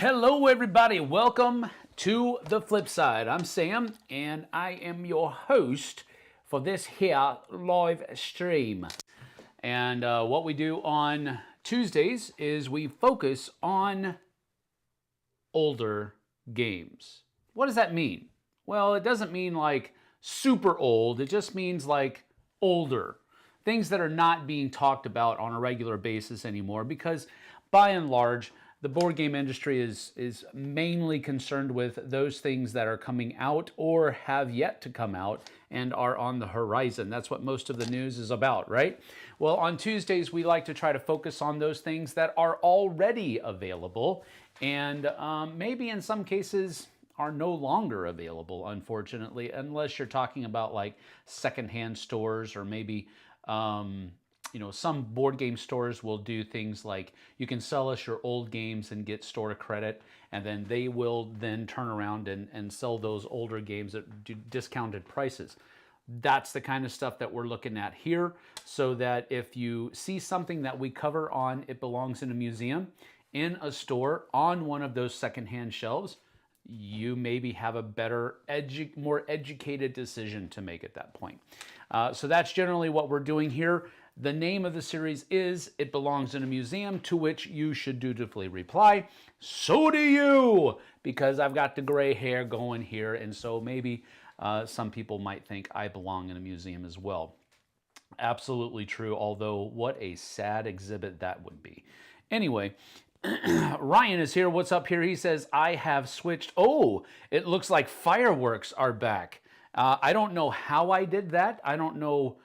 Hello everybody, welcome to the Flipside. I'm Sam and I am your host for this here live stream. And what we do on Tuesdays is we focus on older games. What does that mean? Well, it doesn't mean like super old, it just means like older. Things that are not being talked about on a regular basis anymore because by and large, the board game industry is mainly concerned with those things that are coming out or have yet to come out and are on the horizon. That's what most of the news is about, right? Well, on Tuesdays, we like to try to focus on those things that are already available and maybe in some cases are no longer available, unfortunately, unless you're talking about like secondhand stores or maybe some board game stores will do things like you can sell us your old games and get store credit, and then they will then turn around and sell those older games at discounted prices. That's the kind of stuff that we're looking at here, so that if you see something that we cover on It Belongs in a Museum in a store on one of those secondhand shelves, you maybe have a better, more educated decision to make at that point. So that's generally what we're doing here. The name of the series is It Belongs in a Museum, to which you should dutifully reply, so do you, because I've got the gray hair going here, and so maybe some people might think I belong in a museum as well. Absolutely true, although what a sad exhibit that would be. Anyway, Ryan is here. What's up here? He says, I have switched. Oh, it looks like fireworks are back. I don't know how I did that. I don't know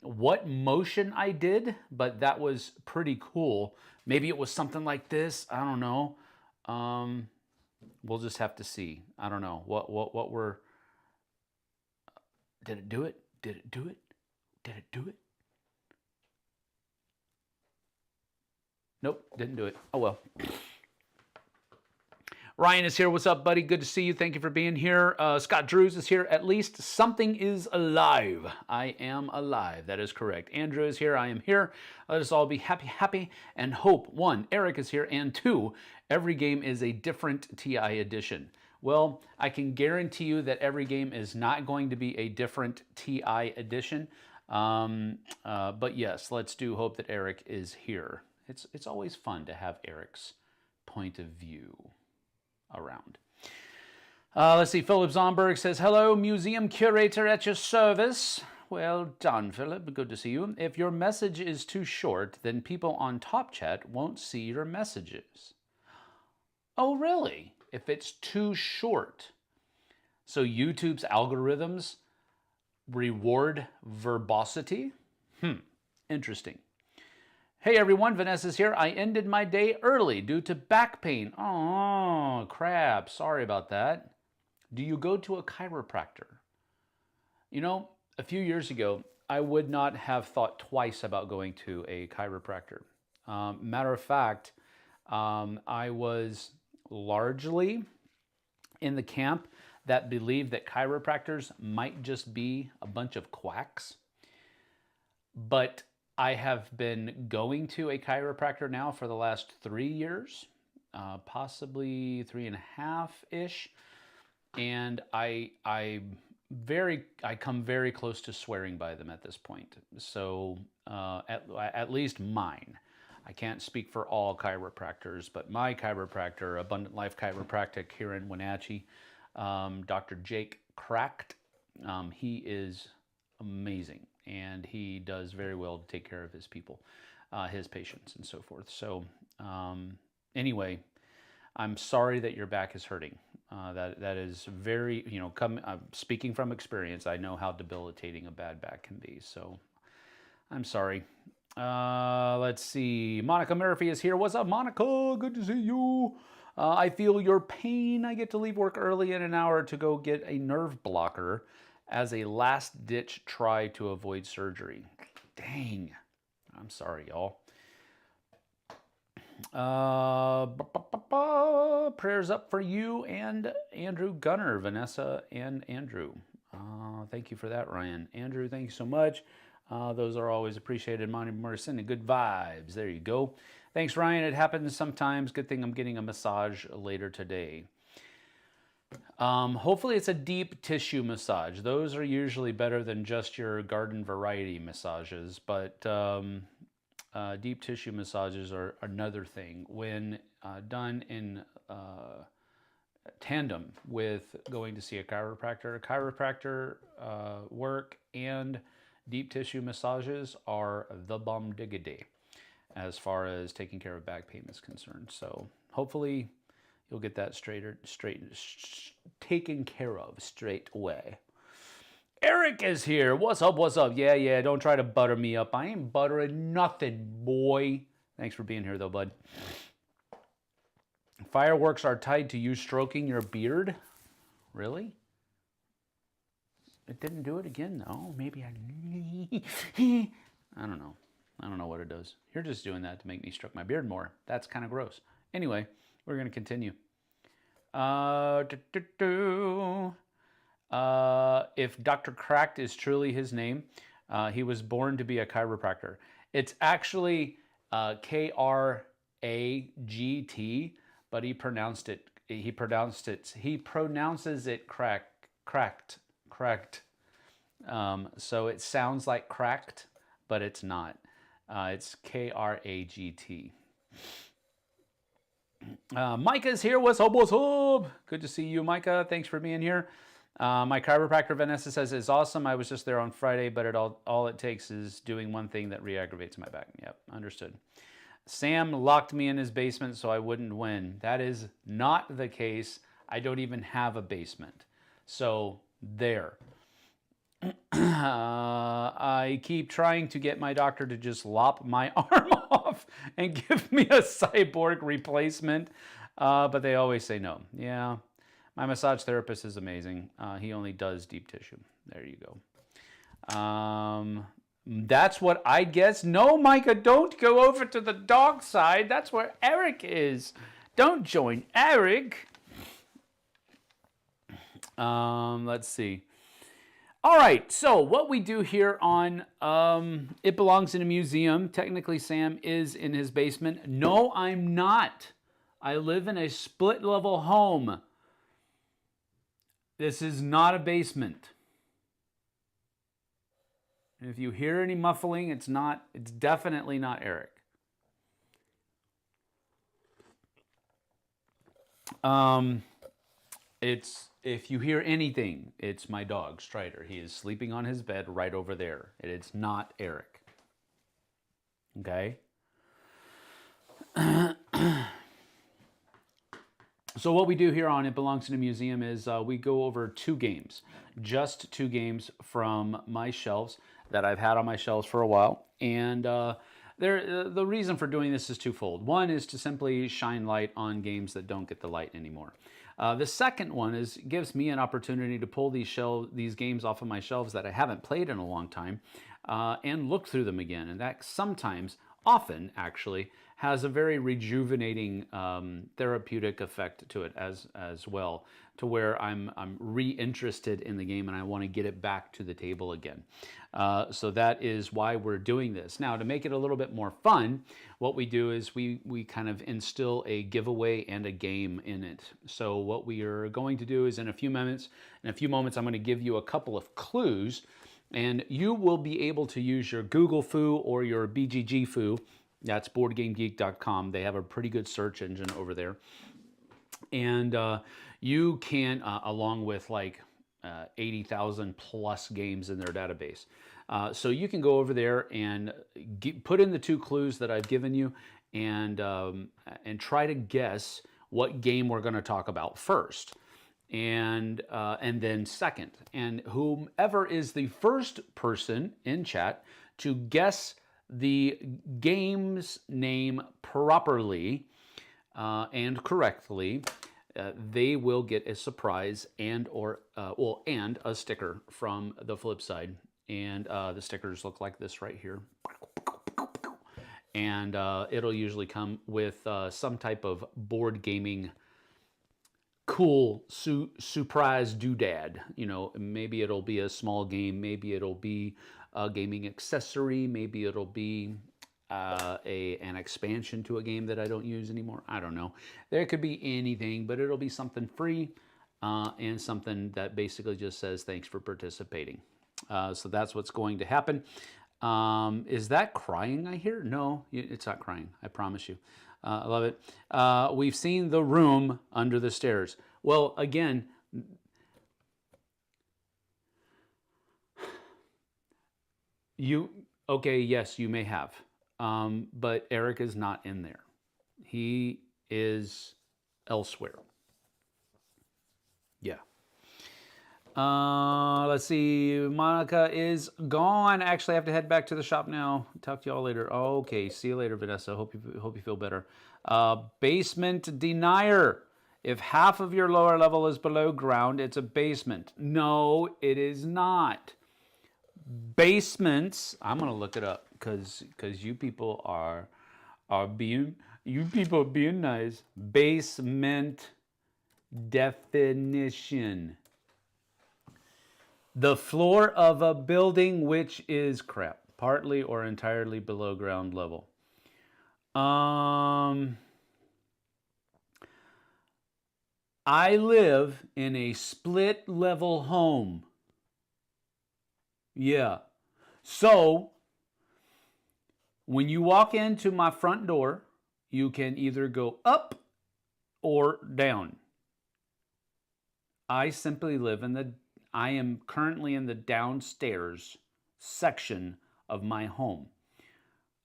what motion I did, but that was pretty cool. Maybe it was something like this. I don't know. We'll just have to see. I don't know what we're. Did it do it? Did it do it? Did it do it? Nope, didn't do it. Oh well. Ryan is here. What's up, buddy? Good to see you. Thank you for being here. Scott Drews is here. At least something is alive. I am alive. That is correct. Andrew is here. I am here. Let us all be happy, and hope. 1, Eric is here. And 2, every game is a different TI edition. Well, I can guarantee you that every game is not going to be a different TI edition. But yes, let's do hope that Eric is here. It's always fun to have Eric's point of view around. Let's see, Philip Zomberg says, hello, museum curator at your service. Well done, Philip. Good to see you. If your message is too short, then people on Top Chat won't see your messages. Oh, really? If it's too short. So YouTube's algorithms reward verbosity? Interesting. Hey everyone, Vanessa's here. I ended my day early due to back pain. Oh, crap. Sorry about that. Do you go to a chiropractor? You know, a few years ago, I would not have thought twice about going to a chiropractor. Matter of fact, I was largely in the camp that believed that chiropractors might just be a bunch of quacks. But I have been going to a chiropractor now for the last 3 years, possibly 3.5-ish, and I come very close to swearing by them at this point. So at least mine. I can't speak for all chiropractors, but my chiropractor, Abundant Life Chiropractic here in Wenatchee, Dr. Jake Cracked, he is amazing. And he does very well to take care of his people, his patients, and so forth. So anyway, I'm sorry that your back is hurting. That is very, speaking from experience, I know how debilitating a bad back can be. So I'm sorry. Let's see. Monica Murphy is here. What's up, Monica? Good to see you. I feel your pain. I get to leave work early in an hour to go get a nerve blocker as a last-ditch try to avoid surgery. Dang. I'm sorry, y'all. Prayers up for you and Andrew Gunner, Vanessa and Andrew. Thank you for that, Ryan. Andrew, thank you so much. Those are always appreciated. Monty Morrison and good vibes. There you go. Thanks, Ryan. It happens sometimes. Good thing I'm getting a massage later today. Hopefully it's a deep tissue massage. Those are usually better than just your garden variety massages, but deep tissue massages are another thing when done in tandem with going to see a chiropractor. Chiropractor work and deep tissue massages are the bomb diggity as far as taking care of back pain is concerned. So hopefully you'll get that taken care of straight away. Eric is here. What's up? What's up? Yeah. Don't try to butter me up. I ain't buttering nothing, boy. Thanks for being here, though, bud. Fireworks are tied to you stroking your beard. Really? It didn't do it again, though. Maybe I don't know. I don't know what it does. You're just doing that to make me stroke my beard more. That's kind of gross. Anyway, we're going to continue. If Dr. Cracked is truly his name, he was born to be a chiropractor. It's actually Kragt, but he pronounces it cracked. So it sounds like cracked, but it's not. It's Kragt. Micah's here. What's up? What's up? Good to see you, Micah. Thanks for being here. My chiropractor, Vanessa, says it's awesome. I was just there on Friday, but all it takes is doing one thing that re-aggravates my back. Yep, understood. Sam locked me in his basement so I wouldn't win. That is not the case. I don't even have a basement. So there. I keep trying to get my doctor to just lop my arm off and give me a cyborg replacement, but they always say no. Yeah, my massage therapist is amazing. He only does deep tissue. There you go. That's what I guess. No, Micah, don't go over to the dog side. That's where Eric is. Don't join Eric. Let's see. All right, so what we do here on It Belongs in a Museum, technically Sam is in his basement. No, I'm not. I live in a split-level home. This is not a basement. And if you hear any muffling, it's definitely not Eric. If you hear anything, it's my dog, Strider. He is sleeping on his bed right over there. It's not Eric. Okay? So what we do here on It Belongs in a Museum is we go over two games. Just two games from my shelves that I've had on my shelves for a while. And the reason for doing this is twofold. One is to simply shine light on games that don't get the light anymore. The second one gives me an opportunity to pull these games off of my shelves that I haven't played in a long time and look through them again. And that often actually, has a very rejuvenating therapeutic effect to it as well, to where I'm re-interested in the game and I want to get it back to the table again. So that is why we're doing this. Now, to make it a little bit more fun, what we do is we kind of instill a giveaway and a game in it. So what we are going to do is in a few moments, I'm going to give you a couple of clues, and you will be able to use your Google Foo or your BGG Foo. That's BoardGameGeek.com. They have a pretty good search engine over there. And you can, along with like 80,000 plus games in their database. So you can go over there and put in the two clues that I've given you and try to guess what game we're going to talk about first. And then second. And whomever is the first person in chat to guess the game's name properly and correctly, they will get a surprise and a sticker from the Flipside. And the stickers look like this right here. And it'll usually come with some type of board gaming cool surprise doodad. You know, maybe it'll be a small game, maybe it'll be a gaming accessory. Maybe it'll be an expansion to a game that I don't use anymore. I don't know. There could be anything, but it'll be something free and something that basically just says thanks for participating. So that's what's going to happen. Is that crying I hear? No, it's not crying. I promise you. I love it. We've seen The Room Under the Stairs. Well, again, okay, yes, you may have. But Eric is not in there. He is elsewhere. Yeah. Let's see. Monica is gone. Actually, I have to head back to the shop now. Talk to y'all later. Okay. See you later, Vanessa. Hope you feel better. Basement denier. If half of your lower level is below ground, it's a basement. No, it is not. Basements. I'm gonna look it up because you people are being nice. Basement definition. The floor of a building which is crap, partly or entirely below ground level. I live in a split level home. Yeah. So, when you walk into my front door, you can either go up or down. I simply live I am currently in the downstairs section of my home.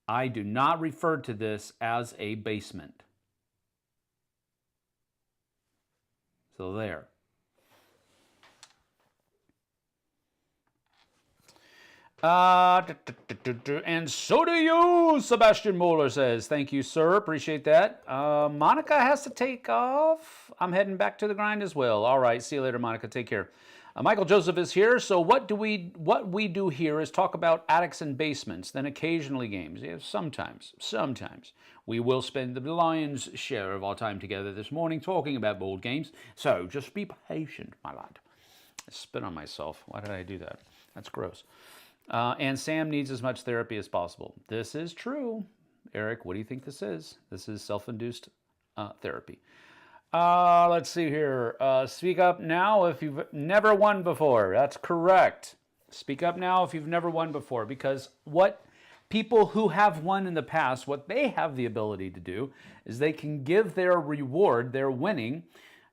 I do not refer to this as a basement. So there. And so do you, Sebastian Moeller says. Thank you, sir. Appreciate that. Monica has to take off. I'm heading back to the grind as well. All right. See you later, Monica. Take care. Michael Joseph is here. So what we do here is talk about attics and basements, then occasionally games. Yeah, sometimes we will spend the lion's share of our time together this morning talking about board games. So just be patient, my lad. I spit on myself. Why did I do that? That's gross. And Sam needs as much therapy as possible. This is true. Eric, what do you think this is? This is self-induced therapy. Let's see here. Speak up now if you've never won before. That's correct. Speak up now if you've never won before, because what people who have won in the past, what they have the ability to do is they can give their reward, their winning,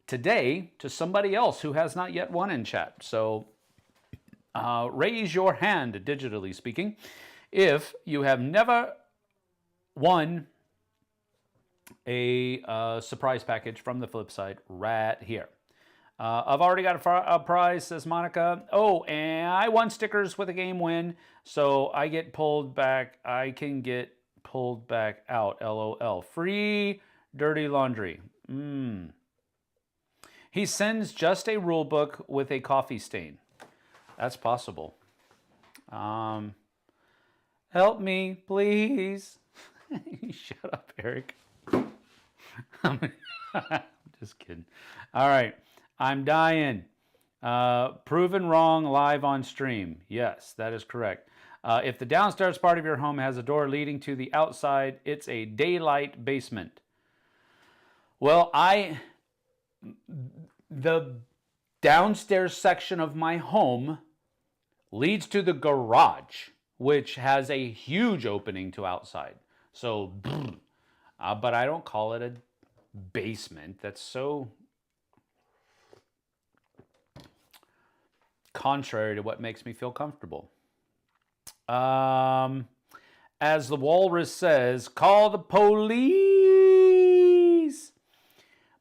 today to somebody else who has not yet won in chat. So raise your hand, digitally speaking, if you have never won a surprise package from the Flipside right here. I've already got a prize, says Monica. Oh, and I won stickers with a game win, so I get pulled back. I can get pulled back out, LOL. Free dirty laundry. He sends just a rule book with a coffee stain. That's possible. Help me, please. Shut up, Eric. I'm just kidding. All right. I'm dying. Proven wrong live on stream. Yes, that is correct. If the downstairs part of your home has a door leading to the outside, it's a daylight basement. Well, the downstairs section of my home leads to the garage, which has a huge opening to outside. So, but I don't call it a basement. That's so contrary to what makes me feel comfortable. As the walrus says, call the police.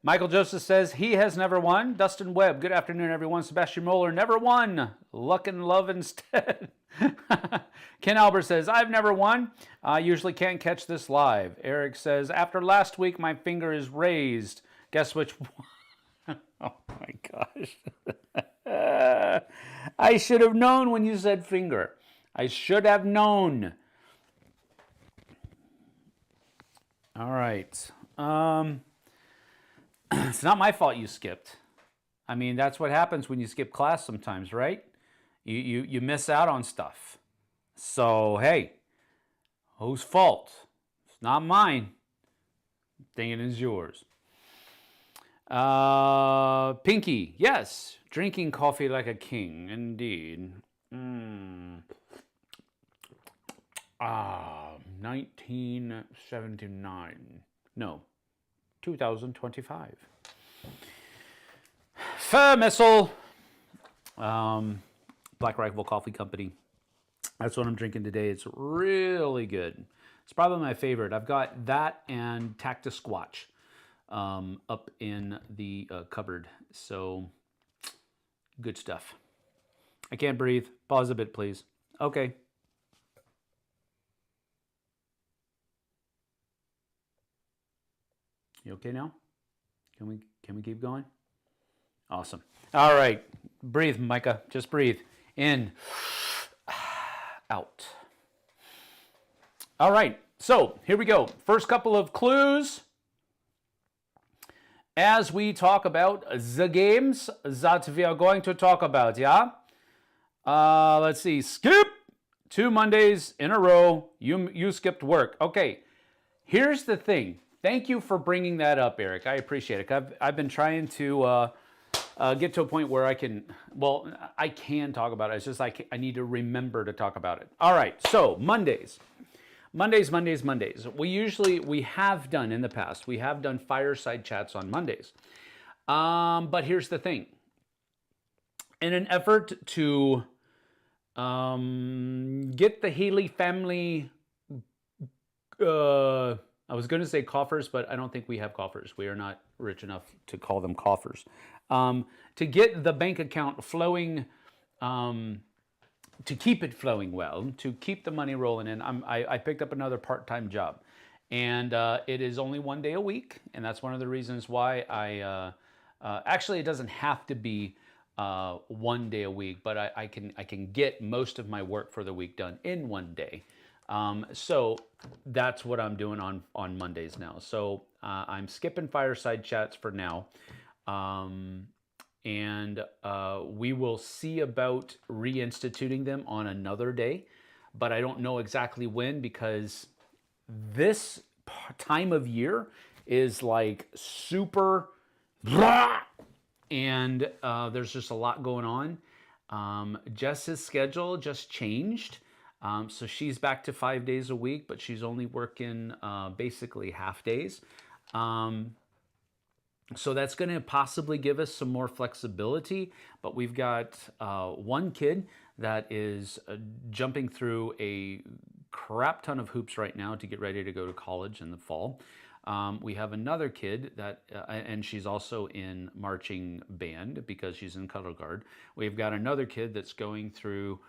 Michael Joseph says he has never won. Dustin Webb, good afternoon, everyone. Sebastian Moeller, never won. Luck and love instead. Ken Albert says, I've never won. I usually can't catch this live. Eric says, after last week, my finger is raised. Guess which one? Oh my gosh. I should have known when you said finger. I should have known. All right. It's not my fault you skipped. I mean, that's what happens when you skip class sometimes, right? You miss out on stuff. So, hey, whose fault? It's not mine. I think it is yours. Pinky, yes. Drinking coffee like a king, indeed. 1979. No, 2025. Fur Missile. Black Rifle Coffee Company. That's what I'm drinking today. It's really good. It's probably my favorite. I've got that and Tactus Squatch up in the cupboard. So, good stuff. I can't breathe. Pause a bit, please. Okay. You okay now? Can we keep going? Awesome. All right. Breathe, Micah. Just breathe. In. Out. All right. So, here we go. First couple of clues as we talk about the games that we are going to talk about, yeah? Let's see. Skip 2 Mondays in a row. You skipped work. Okay. Here's the thing. Thank you for bringing that up, Eric. I appreciate it. I've been trying to get to a point where I can talk about it. It's just I need to remember to talk about it. All right, so Mondays. We have done in the past, we have done fireside chats on Mondays. But here's the thing. In an effort to get the Healy family, I was going to say coffers, but I don't think we have coffers. We are not rich enough to call them coffers. To get the bank account flowing, to keep it flowing well, to keep the money rolling in, I picked up another part-time job. And it is only 1 day a week, and that's one of the reasons why actually, it doesn't have to be 1 day a week, but I can get most of my work for the week done in 1 day. So that's what I'm doing on Mondays now. So I'm skipping fireside chats for now. And we will see about reinstituting them on another day, but I don't know exactly when, because this time of year is like super, and there's just a lot going on. Jess's schedule just changed. So she's back to 5 days a week, but she's only working basically half days. So that's going to possibly give us some more flexibility. But we've got one kid that is jumping through a crap ton of hoops right now to get ready to go to college in the fall. We have another kid that, and she's also in marching band because she's in color guard. We've got another kid that's going through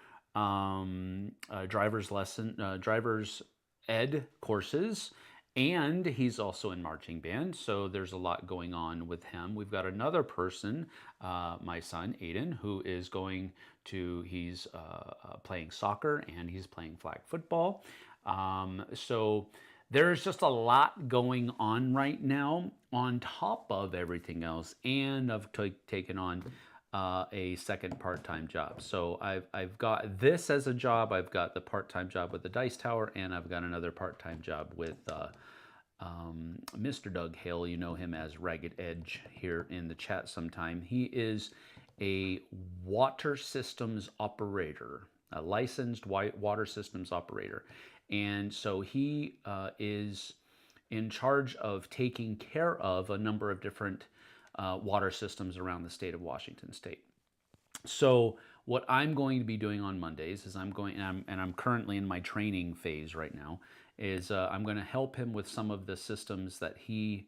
driver's ed courses, and he's also in marching band, so there's a lot going on with him. We've got another person, my son Aiden, who is he's playing soccer and he's playing flag football. So there's just a lot going on right now on top of everything else, and I've taken on a second part-time job. So I've got this as a job, I've got the part-time job with the Dice Tower, and I've got another part-time job with Mr. Doug Hale. You know him as Ragged Edge here in the chat sometime. He is a water systems operator, a licensed water systems operator. And so he is in charge of taking care of a number of different water systems around the state of Washington State. So what I'm going to be doing on Mondays is I'm currently in my training phase right now, is I'm going to help him with some of the systems that he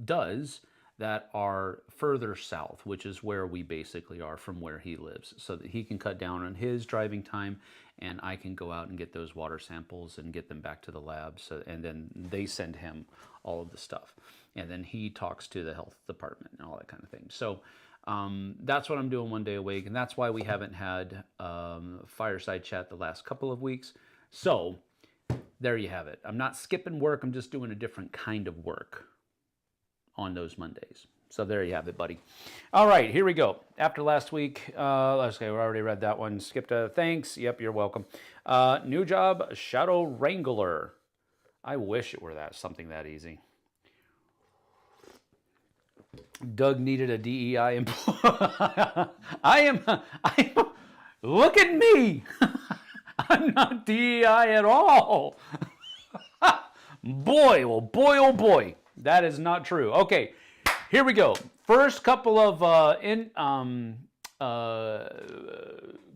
does that are further south, which is where we basically are from where he lives, so that he can cut down on his driving time and I can go out and get those water samples and get them back to the lab. So, and then they send him all of the stuff. And then he talks to the health department and all that kind of thing. So that's what I'm doing 1 day a week. And that's why we haven't had fireside chat the last couple of weeks. So there you have it. I'm not skipping work. I'm just doing a different kind of work on those Mondays. So there you have it, buddy. All right, here we go. After last week, okay, we already read that one. Skipped a thanks. Yep, you're welcome. New job, Shadow Wrangler. I wish it were something that easy. Doug needed a DEI employee. Look at me. I'm not DEI at all. Boy, oh boy, oh boy. That is not true. Okay, here we go. First couple of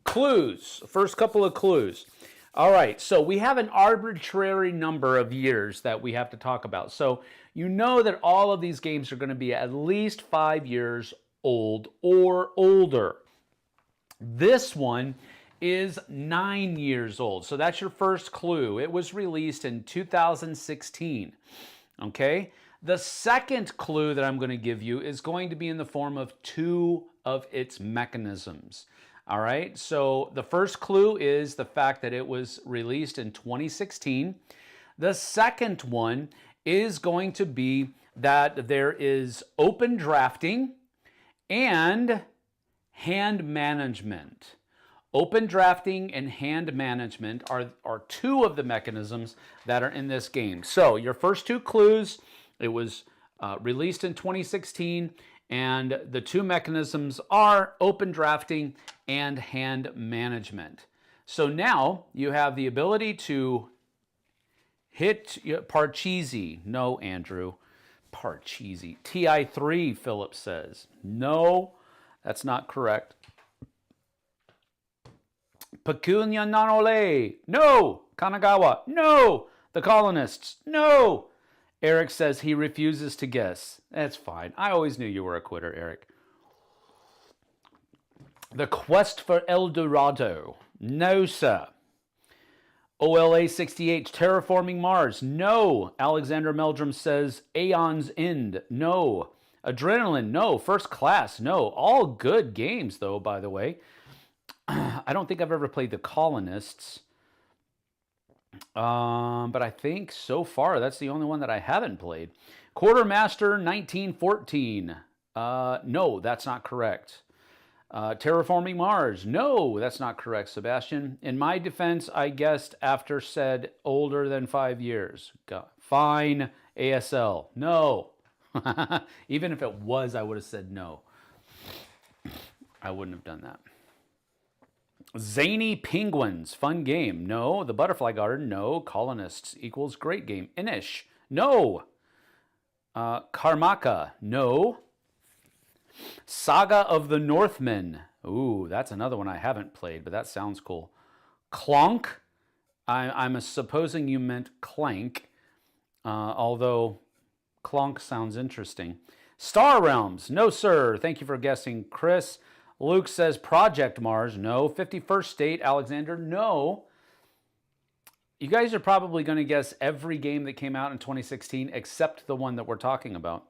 clues. First couple of clues. All right, so we have an arbitrary number of years that we have to talk about. So you know that all of these games are going to be at least 5 years old or older. This one is 9 years old. So that's your first clue. It was released in 2016. Okay? The second clue that I'm going to give you is going to be in the form of 2 of its mechanisms. All right? So the first clue is the fact that it was released in 2016. The second one is going to be that there is open drafting and hand management. Open drafting and hand management are 2 of the mechanisms that are in this game. So your first 2 clues, it was released in 2016, and the 2 mechanisms are open drafting and hand management. So now you have the ability to hit Parcheesi. No, Andrew. Parcheesi. TI3, Philip says. No, that's not correct. Pecunia Nanole. No. Kanagawa. No. The Colonists. No. Eric says he refuses to guess. That's fine. I always knew you were a quitter, Eric. The Quest for El Dorado. No, sir. OLA 68, Terraforming Mars. No. Alexander Meldrum says Aeon's End. No. Adrenaline. No. First Class. No. All good games, though, by the way. I don't think I've ever played The Colonists. But I think so far that's the only one that I haven't played. Quartermaster 1914. No, that's not correct. Terraforming Mars. No, that's not correct, Sebastian. In my defense, I guessed after said older than 5 years. Fine, ASL. No. Even if it was, I would have said no. I wouldn't have done that. Zany Penguins, fun game. No. The Butterfly Garden. No. Colonists equals great game. Inish. No. Karmaka. No. Saga of the Northmen. Ooh, that's another one I haven't played, but that sounds cool. Clonk. I'm supposing you meant Clank, although Clonk sounds interesting. Star Realms. No, sir. Thank you for guessing, Chris. Luke says Project Mars. No. 51st State. Alexander. No. You guys are probably going to guess every game that came out in 2016 except the one that we're talking about.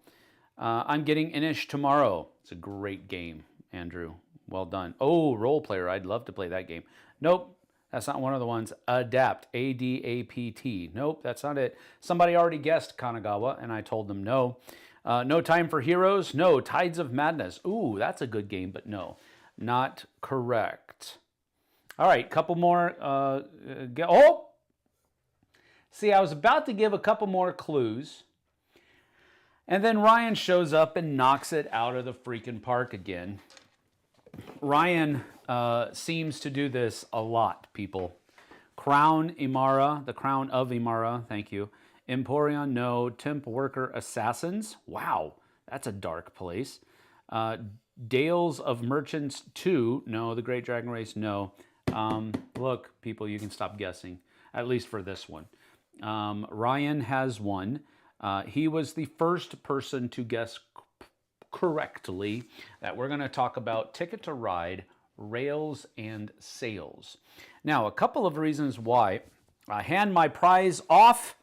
I'm getting Inish tomorrow. It's a great game, Andrew. Well done. Oh, Role Player. I'd love to play that game. Nope. That's not one of the ones. Adapt. A-D-A-P-T. Nope, that's not it. Somebody already guessed Kanagawa, and I told them no. No Time for Heroes. No. Tides of Madness. Ooh, that's a good game, but no. Not correct. All right, couple more. Oh! See, I was about to give a couple more clues. And then Ryan shows up and knocks it out of the freaking park again. Ryan seems to do this a lot, people. Crown Imara, the Crown of Imara, thank you. Emporion, no. Temp Worker Assassins, wow, that's a dark place. Dales of Merchants 2, no. The Great Dragon Race, no. Look, people, you can stop guessing, at least for this one. Ryan has one. He was the first person to guess correctly that we're going to talk about Ticket to Ride, Rails, and Sails. Now, a couple of reasons why. I hand my prize off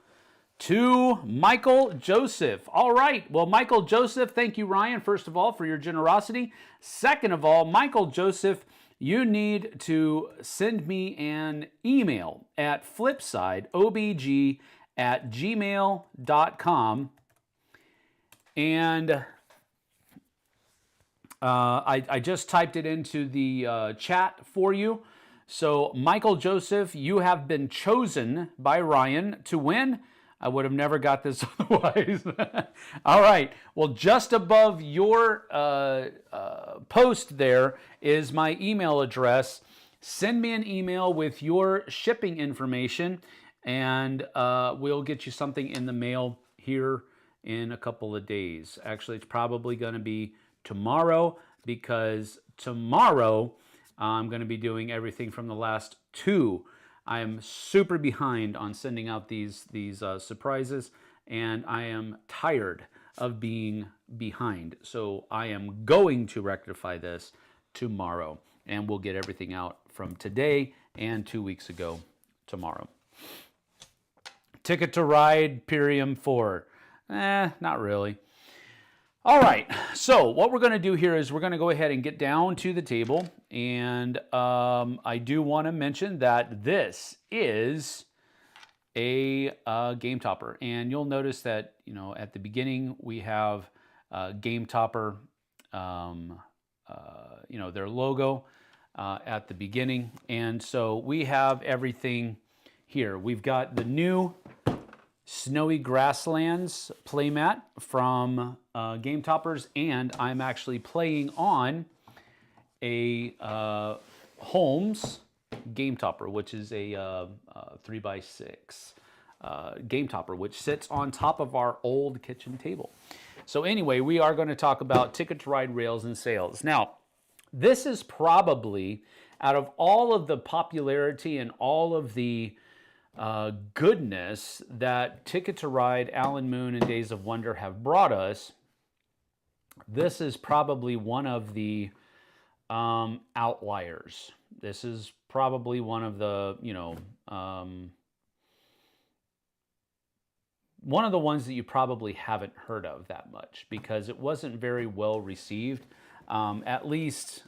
to Michael Joseph. All right. Well, Michael Joseph, thank you, Ryan, first of all, for your generosity. Second of all, Michael Joseph, you need to send me an email at flipsideobg@gmail.com, and I just typed it into the chat for you. So, Michael Joseph, you have been chosen by Ryan to win. I would have never got this otherwise. All right. Well, just above your post there is my email address. Send me an email with your shipping information, and we'll get you something in the mail here in a couple of days. Actually, it's probably going to be tomorrow, because tomorrow I'm going to be doing everything from the last two. I am super behind on sending out these surprises, and I am tired of being behind. So I am going to rectify this tomorrow, and we'll get everything out from today and 2 weeks ago tomorrow. Ticket to Ride Purium 4. Not really. All right, so what we're going to do here is we're going to go ahead and get down to the table, and I do want to mention that this is a Game Topper, and you'll notice that, you know, at the beginning we have Game Topper, you know, their logo at the beginning, and so we have everything here. We've got the new Snowy Grasslands Playmat from Game Toppers, and I'm actually playing on a Holmes Game Topper, which is a 3x6 Game Topper, which sits on top of our old kitchen table. So anyway, we are going to talk about Ticket to Ride rails and sails. Now, this is probably, out of all of the popularity and all of the goodness that Ticket to Ride, Alan Moon, and Days of Wonder have brought us, this is probably one of the outliers. This is probably one of the, you know, one of the ones that you probably haven't heard of that much, because it wasn't very well received, at least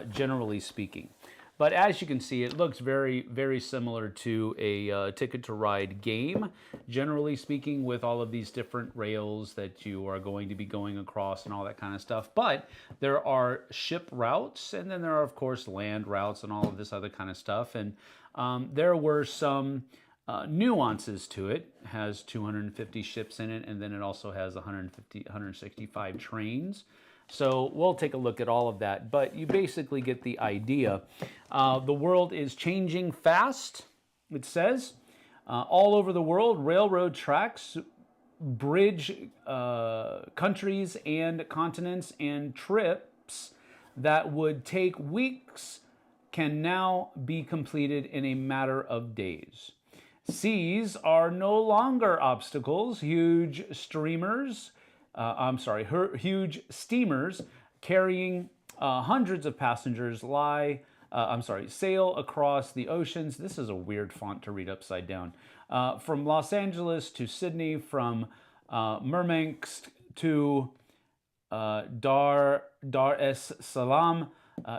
generally speaking. But as you can see, it looks very, very similar to a Ticket to Ride game, generally speaking, with all of these different rails that you are going to be going across and all that kind of stuff. But there are ship routes, and then there are, of course, land routes and all of this other kind of stuff. And there were some nuances to it. It has 250 ships in it, and then it also has 165 trains. So we'll take a look at all of that, but you basically get the idea. The world is changing fast, it says. All over the world, railroad tracks bridge countries and continents, and trips that would take weeks can now be completed in a matter of days. Seas are no longer obstacles. Huge steamers carrying hundreds of passengers sail across the oceans. This is a weird font to read upside down. From Los Angeles to Sydney, from Murmansk to Dar es Salaam.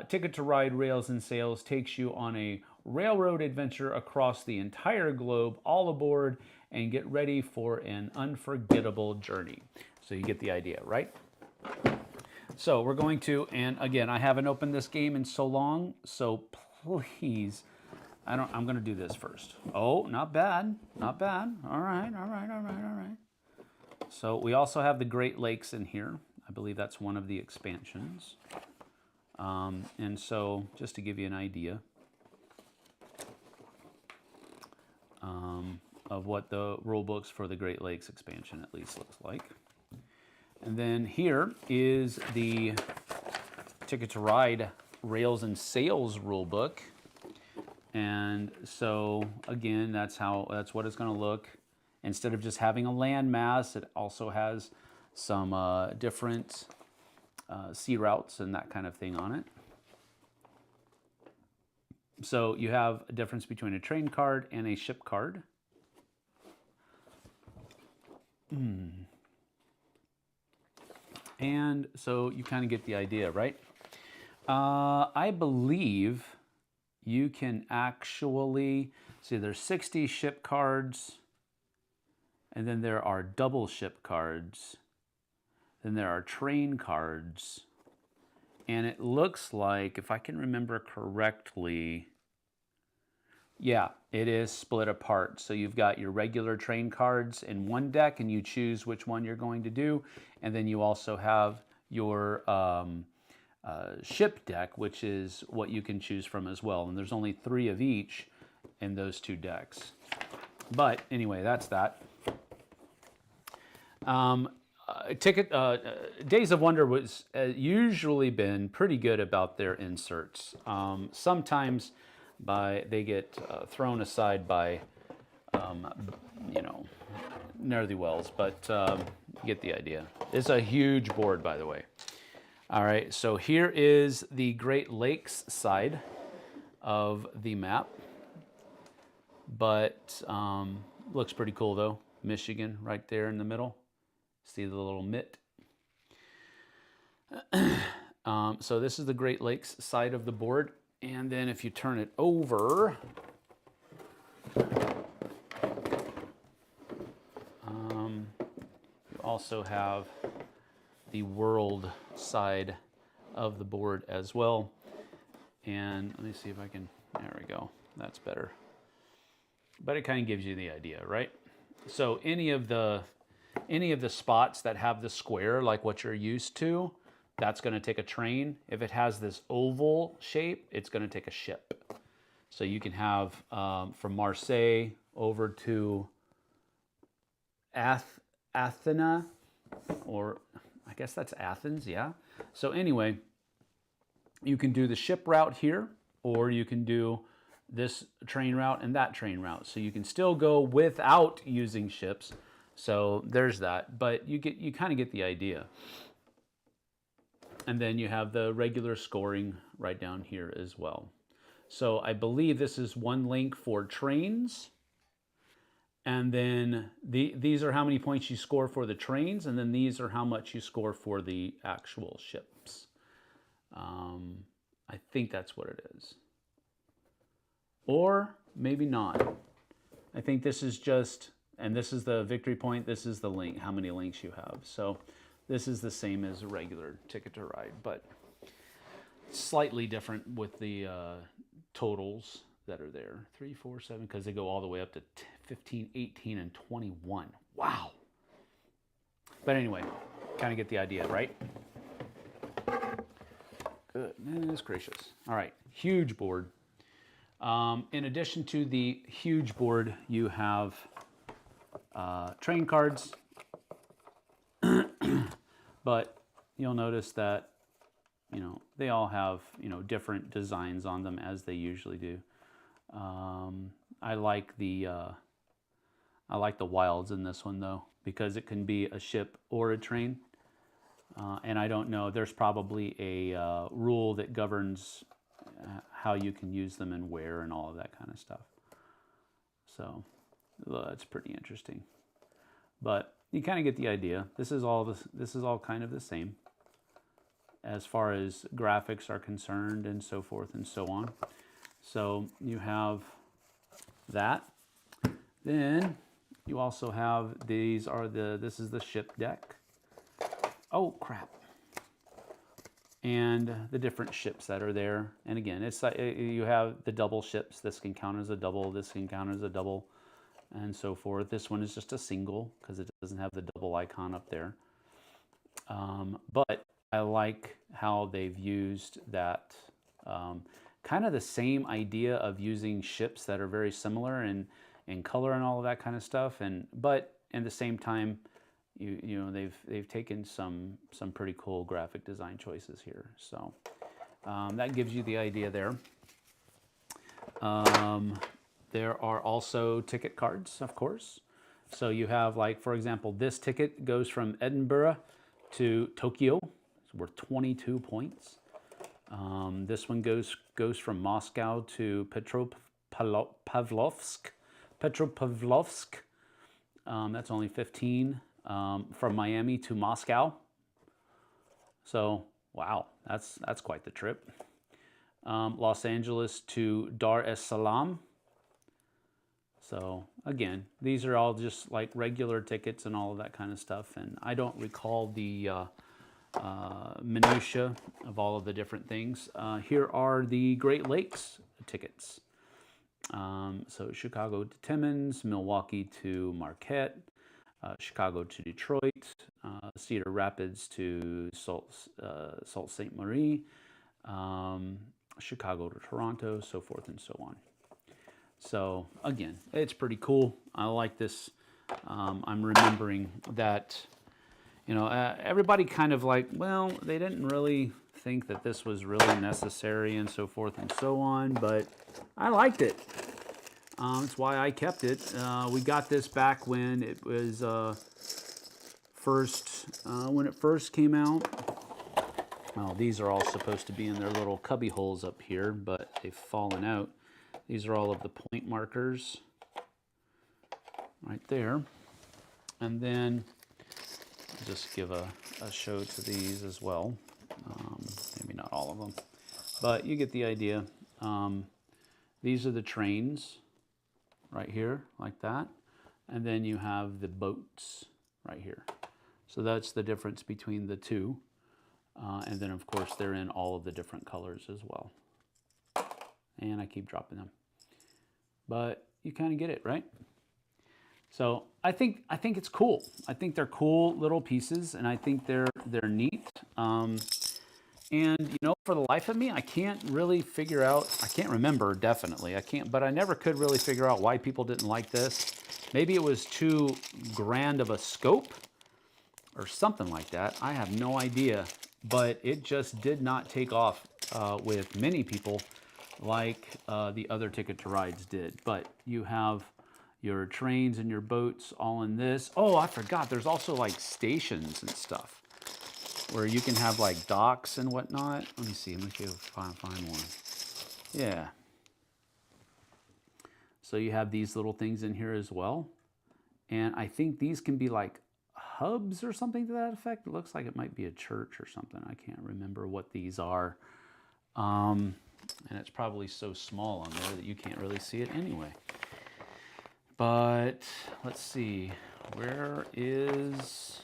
Ticket to Ride Rails and Sails takes you on a railroad adventure across the entire globe. All aboard and get ready for an unforgettable journey. So you get the idea, right? So we're going to, and again, I haven't opened this game in so long, so please, I'm going to do this first. Oh, not bad, not bad. All right. So we also have the Great Lakes in here. I believe that's one of the expansions. And so just to give you an idea of what the rule books for the Great Lakes expansion at least looks like. And then here is the Ticket to Ride Rails and Sails rulebook. And so again, that's what it's going to look. Instead of just having a landmass, it also has some different sea routes and that kind of thing on it. So you have a difference between a train card and a ship card. And so you kind of get the idea, right? I believe you can actually see there's 60 ship cards, and then there are double ship cards, then there are train cards, And it looks like, if I can remember correctly, yeah, it is split apart. So you've got your regular train cards in one deck, and you choose which one you're going to do. And then you also have your ship deck, which is what you can choose from as well. And there's only 3 of each in those 2 decks. But anyway, that's that. Days of Wonder was usually been pretty good about their inserts. Sometimes they get thrown aside by, you know, ne'er-do-wells, but you get the idea. It's a huge board, by the way. All right, so here is the Great Lakes side of the map, but looks pretty cool though. Michigan right there in the middle. See the little mitt. So this is the Great Lakes side of the board. And then if you turn it over, you also have the world side of the board as well. And let me see if I can, there we go. That's better. But it kind of gives you the idea, right? So any of the spots that have the square, like what you're used to, that's going to take a train. If it has this oval shape, it's going to take a ship. So you can have from Marseille over to Athena, or I guess that's Athens, yeah. So anyway, you can do the ship route here, or you can do this train route and that train route. So you can still go without using ships. So there's that, but you kind of get the idea. And then you have the regular scoring right down here as well. So I believe this is one link for trains. And then these are how many points you score for the trains, and then these are how much you score for the actual ships. I think that's what it is. Or maybe not. I think this is just, and this is the victory point, this is the link, how many links you have. So this is the same as a regular Ticket to Ride, but slightly different with the totals that are there. 3, 4, 7, because they go all the way up to 15, 18, and 21. Wow. But anyway, kind of get the idea, right? Goodness gracious. All right, huge board. In addition to the huge board, you have train cards. But you'll notice that, you know, they all have, you know, different designs on them, as they usually do. I like the wilds in this one though, because it can be a ship or a train. And I don't know, there's probably a rule that governs how you can use them and where and all of that kind of stuff. So that's pretty interesting. But you kind of get the idea. This is all kind of the same as far as graphics are concerned and so forth and so on. So you have that. Then you also have this is the ship deck. Oh crap. And the different ships that are there. And again, it's like you have the double ships. This can count as a double, this can count as a double, and so forth. This one is just a single because it doesn't have the double icon up there. But I like how they've used that kind of the same idea of using ships that are very similar in color and all of that kind of stuff. But at the same time, you know, they've taken some pretty cool graphic design choices here. So that gives you the idea there. There are also ticket cards, of course. So you have, like, for example, this ticket goes from Edinburgh to Tokyo. It's worth 22 points. This one goes from Moscow to Petropavlovsk. That's only 15. From Miami to Moscow. So, wow, that's quite the trip. Los Angeles to Dar es Salaam. So again, these are all just like regular tickets and all of that kind of stuff. And I don't recall the minutia of all of the different things. Here are the Great Lakes tickets. So Chicago to Timmins, Milwaukee to Marquette, Chicago to Detroit, Cedar Rapids to Sault Ste. Marie, Chicago to Toronto, so forth and so on. So again, it's pretty cool. I like this. I'm remembering that, you know, everybody kind of like, well, they didn't really think that this was really necessary and so forth and so on, but I liked it. That's why I kept it. We got this back when it was when it first came out. Well, these are all supposed to be in their little cubby holes up here, but they've fallen out. These are all of the point markers right there. And then I'll just give a show to these as well. Maybe not all of them, but you get the idea. These are the trains right here, like that. And then you have the boats right here. So that's the difference between the two. And then, of course, they're in all of the different colors as well. And I keep dropping them. But you kind of get it, right? So I think it's cool. I think they're cool little pieces, and I think they're neat. And, you know, for the life of me, I can't really figure out, I can't remember, definitely. But I never could really figure out why people didn't like this. Maybe it was too grand of a scope or something like that. I have no idea. But it just did not take off with many people like the other Ticket to Rides did. But you have your trains and your boats all in this. Oh, I forgot. There's also like stations and stuff where you can have like docks and whatnot. Let me see. Let me see if I find one. Yeah. So you have these little things in here as well. And I think these can be like hubs or something to that effect. It looks like it might be a church or something. I can't remember what these are. And it's probably so small on there that you can't really see it anyway. But let's see. Where is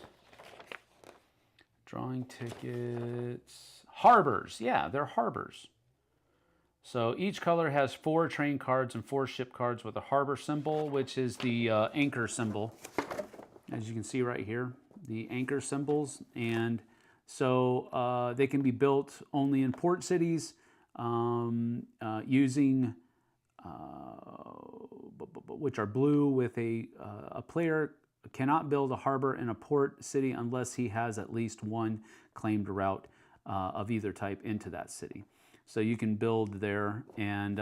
drawing tickets? Harbors. Yeah, they're harbors. So each color has 4 train cards and 4 ship cards with a harbor symbol, which is the anchor symbol. As you can see right here, the anchor symbols. And so they can be built only in port cities using, which are blue with a player cannot build a harbor in a port city unless he has at least one claimed route of either type into that city. So you can build there, and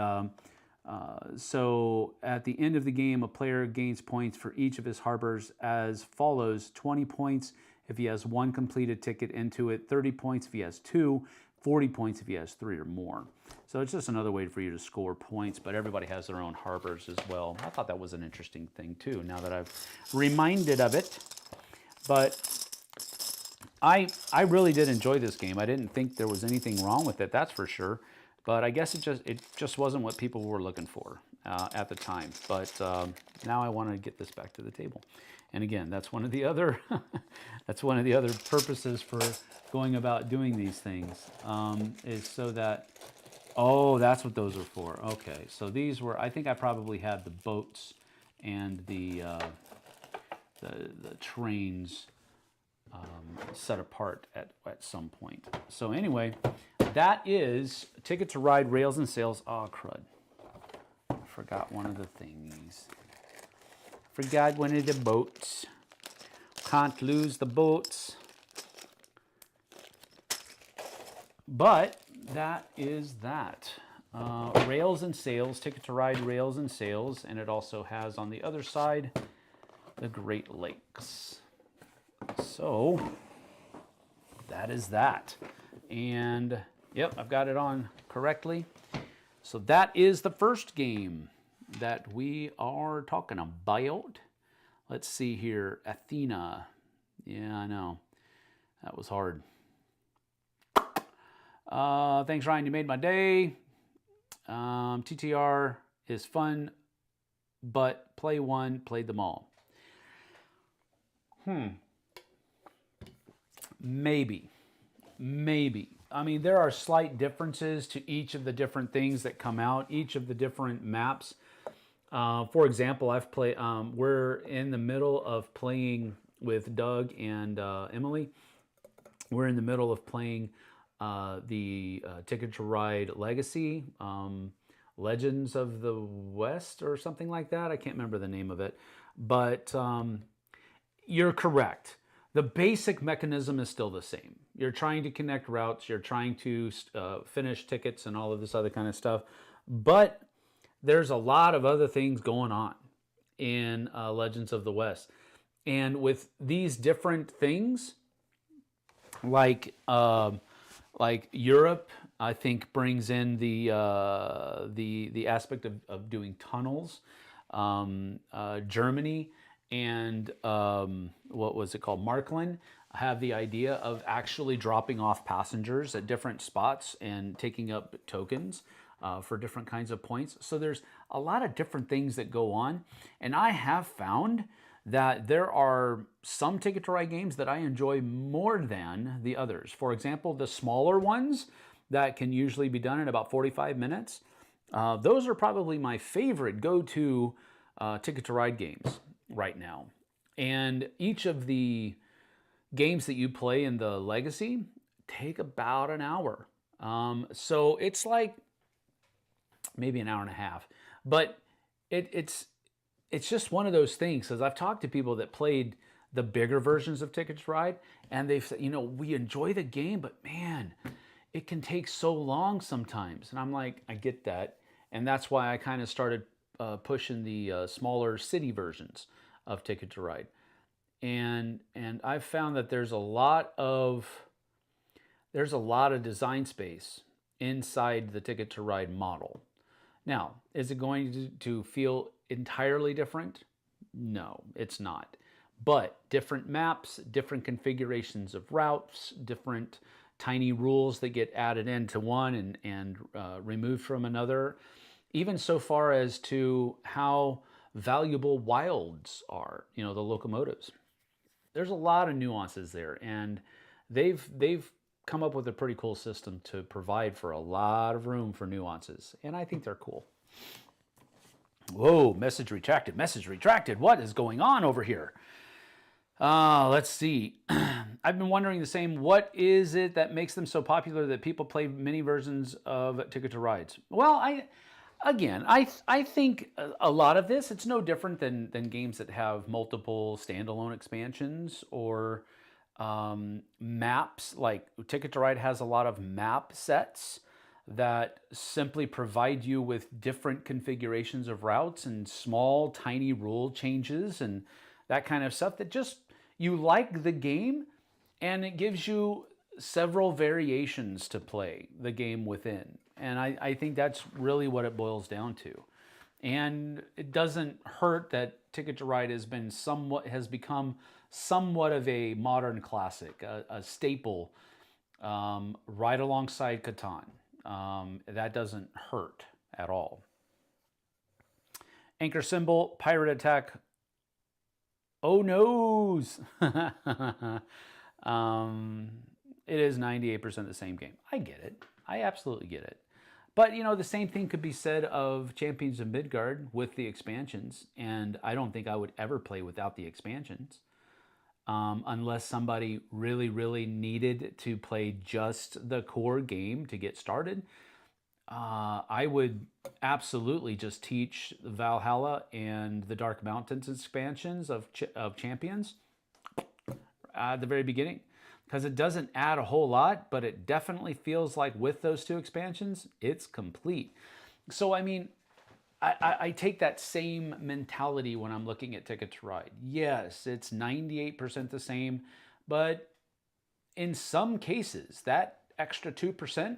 so at the end of the game, a player gains points for each of his harbors as follows: 20 points if he has 1 completed ticket into it, 30 points if he has 2, 40 points if he has 3 or more. So it's just another way for you to score points, but everybody has their own harbors as well. I thought that was an interesting thing too, now that I've reminded of it. But I really did enjoy this game. I didn't think there was anything wrong with it, that's for sure. But I guess it just wasn't what people were looking for at the time. But now I want to get this back to the table. And again, that's one of the other purposes for going about doing these things, is so that, oh, that's what those are for. Okay, so these were, I think I probably had the boats and the trains set apart at some point. So anyway, that is Ticket to Ride Rails and Sails. Oh, crud. I forgot one of the things. Forgot one of the boats. Can't lose the boats. But that is that. Rails and Sails, Ticket to Ride Rails and Sails. And it also has on the other side the Great Lakes. So that is that. And yep, I've got it on correctly. So that is the first game that we are talking about. Let's see here. Athena. Yeah, I know. That was hard. Thanks, Ryan. You made my day. TtR is fun, but play one, played them all. Maybe. Maybe. I mean, there are slight differences to each of the different things that come out, each of the different maps. For example, I've played. We're in the middle of playing with Doug and Emily. We're in the middle of playing the Ticket to Ride Legacy, Legends of the West, or something like that. I can't remember the name of it, but you're correct. The basic mechanism is still the same. You're trying to connect routes. You're trying to finish tickets and all of this other kind of stuff, but there's a lot of other things going on in Legends of the West. And with these different things, like Europe, I think brings in the aspect of doing tunnels. Germany and what was it called? Markland have the idea of actually dropping off passengers at different spots and taking up tokens for different kinds of points. So there's a lot of different things that go on. And I have found that there are some Ticket to Ride games that I enjoy more than the others. For example, the smaller ones that can usually be done in about 45 minutes, those are probably my favorite go-to Ticket to Ride games right now. And each of the games that you play in the Legacy take about an hour. So it's like maybe an hour and a half. But it's just one of those things, because I've talked to people that played the bigger versions of Ticket to Ride, and they've said, we enjoy the game, but man, it can take so long sometimes. And I'm like, I get that. And that's why I kind of started pushing the smaller city versions of Ticket to Ride. And I've found that there's a lot of design space inside the Ticket to Ride model. Now, is it going to feel entirely different? No, it's not. But different maps, different configurations of routes, different tiny rules that get added into one and removed from another, even so far as to how valuable wilds are, the locomotives. There's a lot of nuances there, and they've come up with a pretty cool system to provide for a lot of room for nuances, and I think they're cool. Whoa, message retracted, message retracted. What is going on over here? Let's see. I've been wondering the same. What is it that makes them so popular that people play mini versions of Ticket to Rides? Well, I think a lot of this, it's no different than games that have multiple standalone expansions or maps. Like Ticket to Ride has a lot of map sets that simply provide you with different configurations of routes and small, tiny rule changes and that kind of stuff that just, you like the game, and it gives you several variations to play the game within. And I think that's really what it boils down to. And it doesn't hurt that Ticket to Ride has become somewhat of a modern classic, a staple, right alongside Catan. That doesn't hurt at all. Anchor symbol, pirate attack. Oh noes! It is 98% the same game. I get it. I absolutely get it. But, the same thing could be said of Champions of Midgard with the expansions, and I don't think I would ever play without the expansions. Unless somebody really, really needed to play just the core game to get started. I would absolutely just teach Valhalla and the Dark Mountains expansions of Champions at the very beginning, because it doesn't add a whole lot, but it definitely feels like with those two expansions, it's complete. So, I take that same mentality when I'm looking at Ticket to Ride. Yes, it's 98% the same, but in some cases, that extra 2%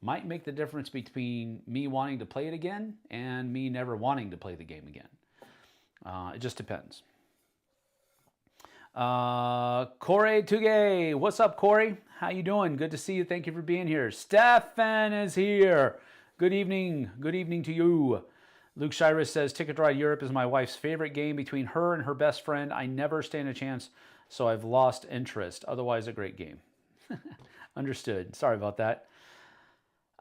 might make the difference between me wanting to play it again and me never wanting to play the game again. It just depends. Corey Tugay, what's up, Corey? How you doing? Good to see you. Thank you for being here. Stefan is here. Good evening. Good evening to you. Luke Shiras says, Ticket to Ride Europe is my wife's favorite game. Between her and her best friend, I never stand a chance, so I've lost interest. Otherwise, a great game. Understood. Sorry about that.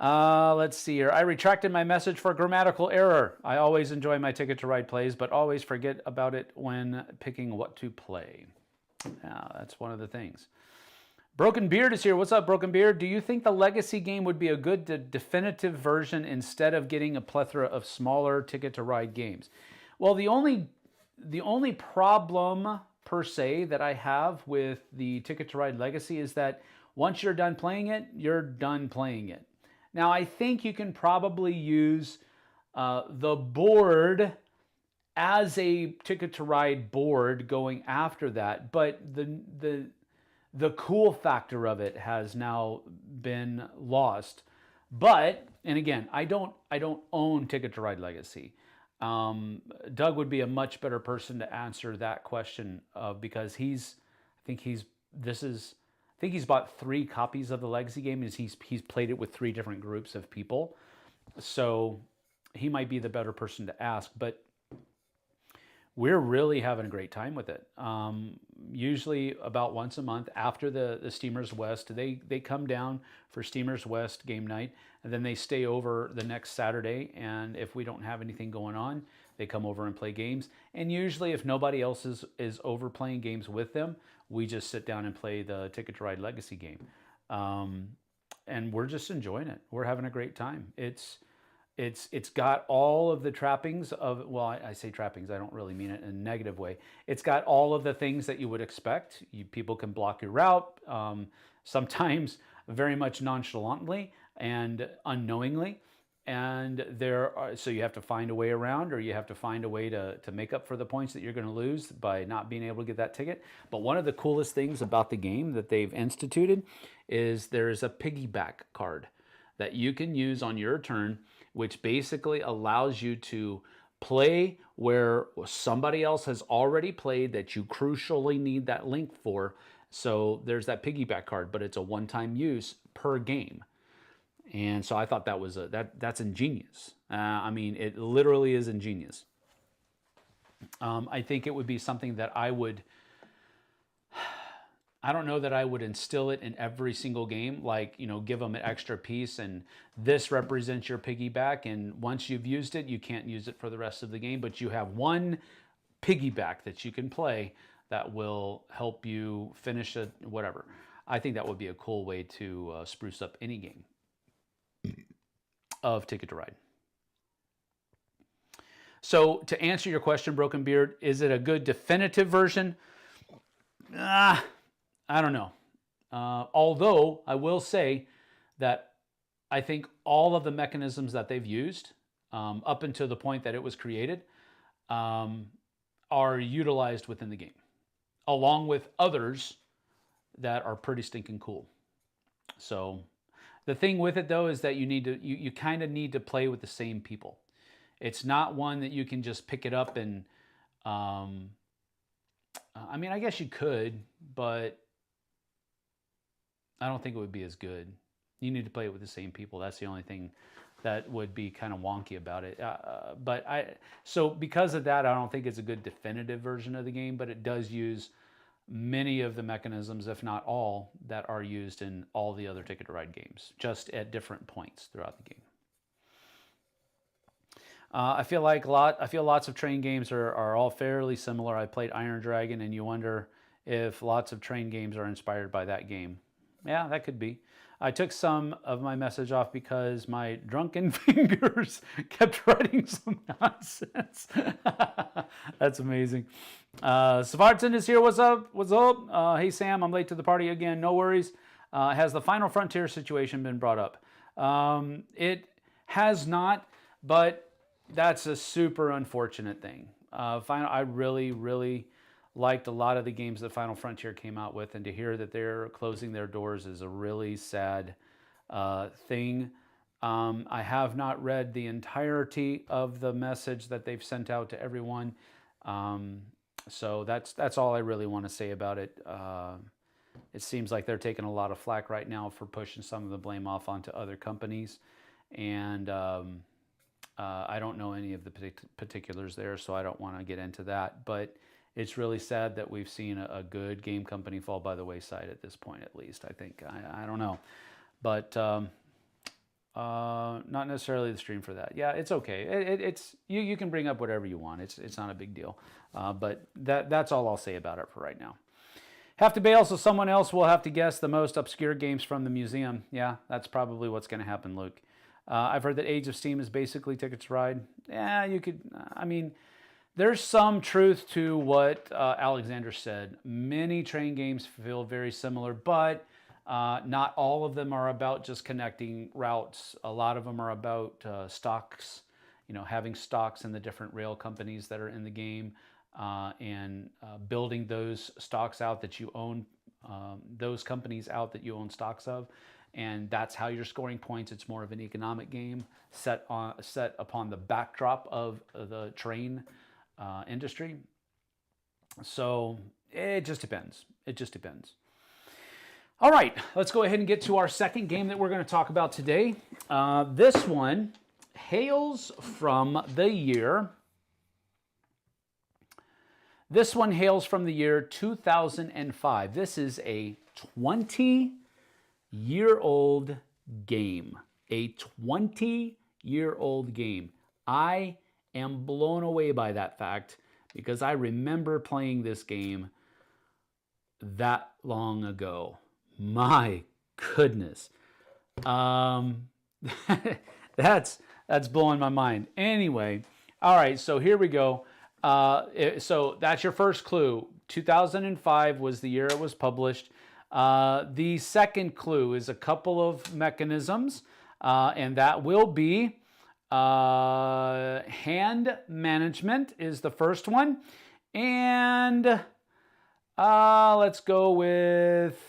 Let's see here. I retracted my message for grammatical error. I always enjoy my Ticket to Ride plays, but always forget about it when picking what to play. That's one of the things. Broken Beard is here. What's up, Broken Beard? Do you think the Legacy game would be a good definitive version instead of getting a plethora of smaller Ticket to Ride games? Well, the only problem per se that I have with the Ticket to Ride Legacy is that once you're done playing it, you're done playing it. Now, I think you can probably use the board as a Ticket to Ride board going after that, but the cool factor of it has now been lost. But, and again, I don't own Ticket to Ride Legacy. Doug would be a much better person to answer that question because I think he's bought 3 copies of the Legacy game, and he's played it with 3 different groups of people. So he might be the better person to ask, but we're really having a great time with it. Usually about once a month after the Steamers West, they come down for Steamers West game night, and then they stay over the next Saturday, and if we don't have anything going on, they come over and play games. And usually if nobody else is over playing games with them, we just sit down and play the Ticket to Ride Legacy game. And we're just enjoying it. We're having a great time. It's got all of the trappings of, well, I say trappings, I don't really mean it in a negative way. It's got all of the things that you would expect. People can block your route, sometimes very much nonchalantly and unknowingly. And so you have to find a way around, or you have to find a way to make up for the points that you're going to lose by not being able to get that ticket. But one of the coolest things about the game that they've instituted is there is a piggyback card that you can use on your turn, which basically allows you to play where somebody else has already played that you crucially need that link for. So there's that piggyback card, but it's a one-time use per game. And so I thought that was that's ingenious. I mean, it literally is ingenious. I think it would be something that I don't know that I would instill it in every single game, like, give them an extra piece and this represents your piggyback, and once you've used it, you can't use it for the rest of the game, but you have one piggyback that you can play that will help you finish it, whatever. I think that would be a cool way to spruce up any game of Ticket to Ride. So to answer your question, Broken Beard, is it a good definitive version? I don't know. Although I will say that I think all of the mechanisms that they've used up until the point that it was created are utilized within the game, along with others that are pretty stinking cool. So the thing with it, though, is that you kind of need to play with the same people. It's not one that you can just pick it up and, I mean, I guess you could, but I don't think it would be as good. You need to play it with the same people. That's the only thing that would be kind of wonky about it. So because of that, I don't think it's a good definitive version of the game, but it does use many of the mechanisms, if not all, that are used in all the other Ticket to Ride games, just at different points throughout the game. I feel lots of train games are all fairly similar. I played Iron Dragon, and you wonder if lots of train games are inspired by that game. Yeah, that could be. I took some of my message off because my drunken fingers kept writing some nonsense. That's amazing. Svartson is here. What's up? What's up? Hey, Sam, I'm late to the party again. No worries. Has the Final Frontier situation been brought up? It has not, but that's a super unfortunate thing. I really liked a lot of the games that Final Frontier came out with, and to hear that they're closing their doors is a really sad thing. I have not read the entirety of the message that they've sent out to everyone, so that's all I really want to say about it. It seems like they're taking a lot of flack right now for pushing some of the blame off onto other companies, and I don't know any of the particulars there, so I don't want to get into that, but it's really sad that we've seen a good game company fall by the wayside at this point, at least, I think. I don't know. But not necessarily the stream for that. Yeah, it's okay. It's you can bring up whatever you want. It's not a big deal. But that's all I'll say about it for right now. Have to bail so someone else will have to guess the most obscure games from the museum. Yeah, that's probably what's going to happen, Luke. I've heard that Age of Steam is basically Ticket to Ride. Yeah, you could, I mean, there's some truth to what Alexander said. Many train games feel very similar, but not all of them are about just connecting routes. A lot of them are about stocks, you know, having stocks in the different rail companies that are in the game, and building those stocks out that you own, those companies out that you own stocks of. And that's how you're scoring points. It's more of an economic game set upon the backdrop of the train industry. So it just depends. It just depends. All right, let's go ahead and get to our second game that we're going to talk about today. This one hails from the year. This one hails from the year 2005. This is a 20-year-old game. A 20-year-old game. I am blown away by that fact because I remember playing this game that long ago. My goodness. That's blowing my mind. Anyway, all right, so here we go. So that's your first clue. 2005 was the year it was published. The second clue is a couple of mechanisms, and that will be hand management is the first one. And let's go with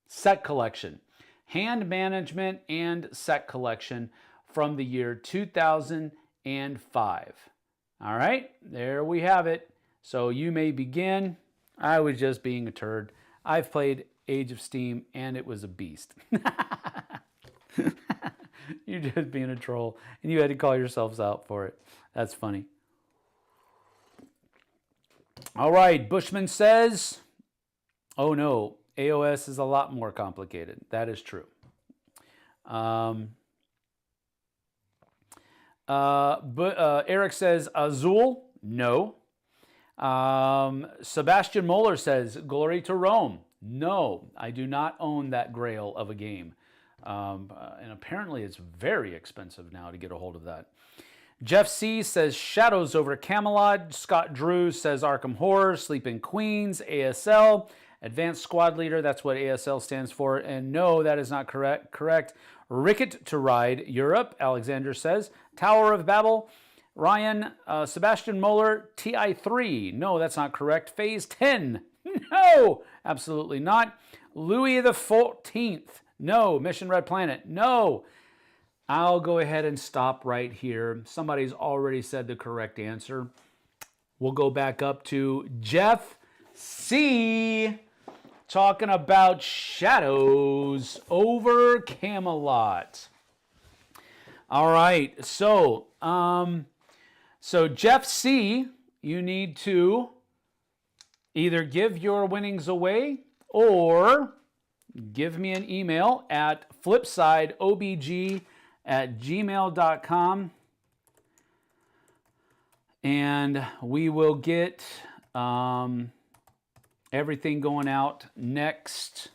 set collection. Hand management and set collection from the year 2005. All right, there we have it. So you may begin. I was just being a turd. I've played Age of Steam and it was a beast. You're just being a troll and you had to call yourselves out for it. That's funny. All right, Bushman says, oh no, AOS is a lot more complicated. That is true. Eric says, Azul, no. Sebastian Moeller says, Glory to Rome. No, I do not own that grail of a game. And apparently it's very expensive now to get a hold of that. Jeff C. says Shadows over Camelot. Scott Drew says Arkham Horror, Sleeping Queens, ASL. Advanced Squad Leader, that's what ASL stands for. And no, that is not correct. Ricket to Ride Europe, Alexander says. Tower of Babel. Ryan, Sebastian Moeller, TI3. No, that's not correct. Phase 10. No, absolutely not. Louis the 14th. No. Mission Red Planet. No. I'll go ahead and stop right here. Somebody's already said the correct answer. We'll go back up to Jeff C. talking about Shadows over Camelot. All right. So Jeff C., you need to either give your winnings away or give me an email at flipsideobg@gmail.com, and we will get everything going out next.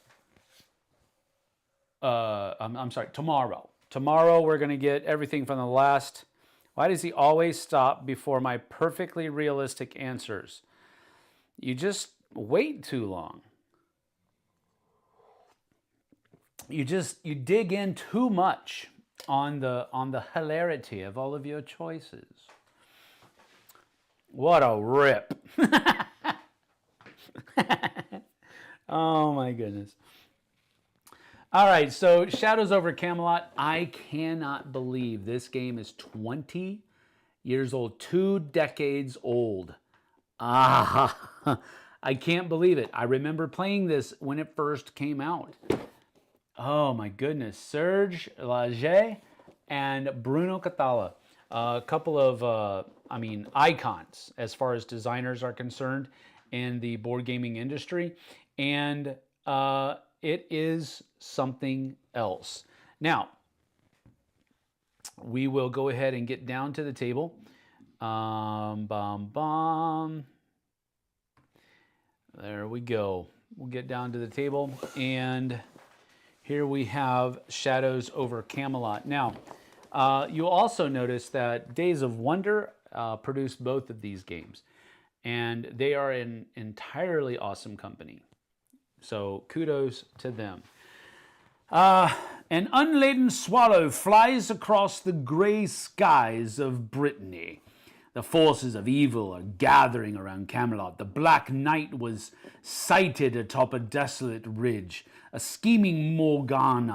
I'm sorry, tomorrow. Tomorrow we're going to get everything from the last. Why does he always stop before my perfectly realistic answers? You just wait too long. You dig in too much on the hilarity of all of your choices. What a rip. Oh my goodness. All right, so Shadows over Camelot. I cannot believe this game is 20 years old, 2 decades old. I can't believe it. I remember playing this when it first came out. Oh my goodness. Serge Laget and Bruno Catala. a couple of, I mean, icons as far as designers are concerned in the board gaming industry, and it is something else. Now, we will go ahead and get down to the table. There we go. We'll get down to the table, and here we have Shadows over Camelot. Now, you'll also notice that Days of Wonder produced both of these games, and they are an entirely awesome company. So kudos to them. An unladen swallow flies across the gray skies of Brittany. The forces of evil are gathering around Camelot. The Black Knight was sighted atop a desolate ridge. A scheming Morgan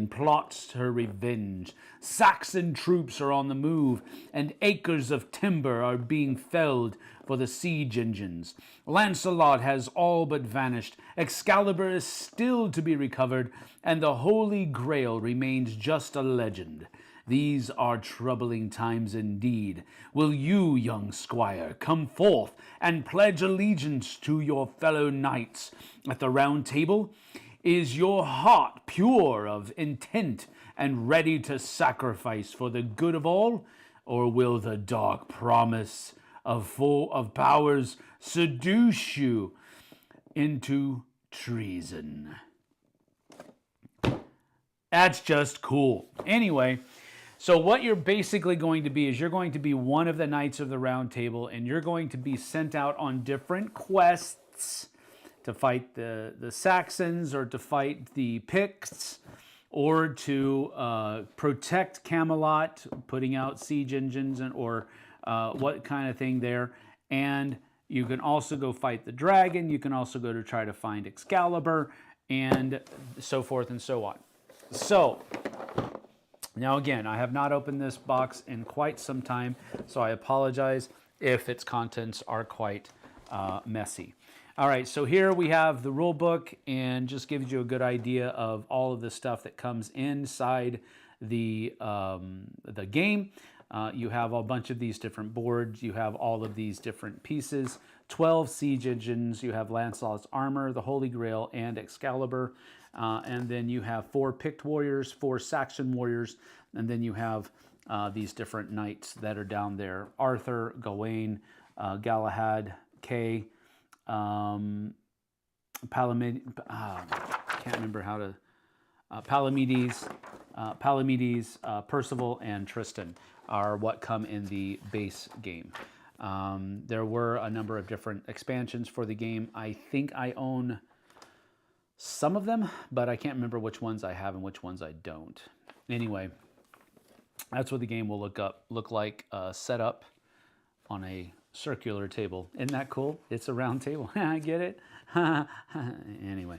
plots her revenge. Saxon troops are on the move, and acres of timber are being felled for the siege engines. Lancelot has all but vanished. Excalibur is still to be recovered, and the Holy Grail remains just a legend. These are troubling times indeed. Will you, young squire, come forth and pledge allegiance to your fellow knights at the Round Table? Is your heart pure of intent and ready to sacrifice for the good of all? Or will the dark promise of powers seduce you into treason? That's just cool. Anyway, so what you're basically going to be is you're going to be one of the Knights of the Round Table, and you're going to be sent out on different quests to fight the Saxons, or to fight the Picts, or to protect Camelot, putting out siege engines, or what kind of thing there. And you can also go fight the dragon. You can also go to try to find Excalibur, and so forth and so on. So now again, I have not opened this box in quite some time, so I apologize if its contents are quite messy. All right, so here we have the rule book, and just gives you a good idea of all of the stuff that comes inside the game. You have a bunch of these different boards. You have all of these different pieces. 12 siege engines. You have Lancelot's armor, the Holy Grail, and Excalibur. And then you have 4 Pict warriors, 4 Saxon warriors, and then you have these different knights that are down there. Arthur, Gawain, Galahad, Kay, Palamedes, Percival, and Tristan are what come in the base game. There were a number of different expansions for the game. I think I own some of them, but I can't remember which ones I have and which ones I don't. Anyway, that's what the game will look like set up on a circular table. Isn't that cool? It's a round table. I get it. Anyway,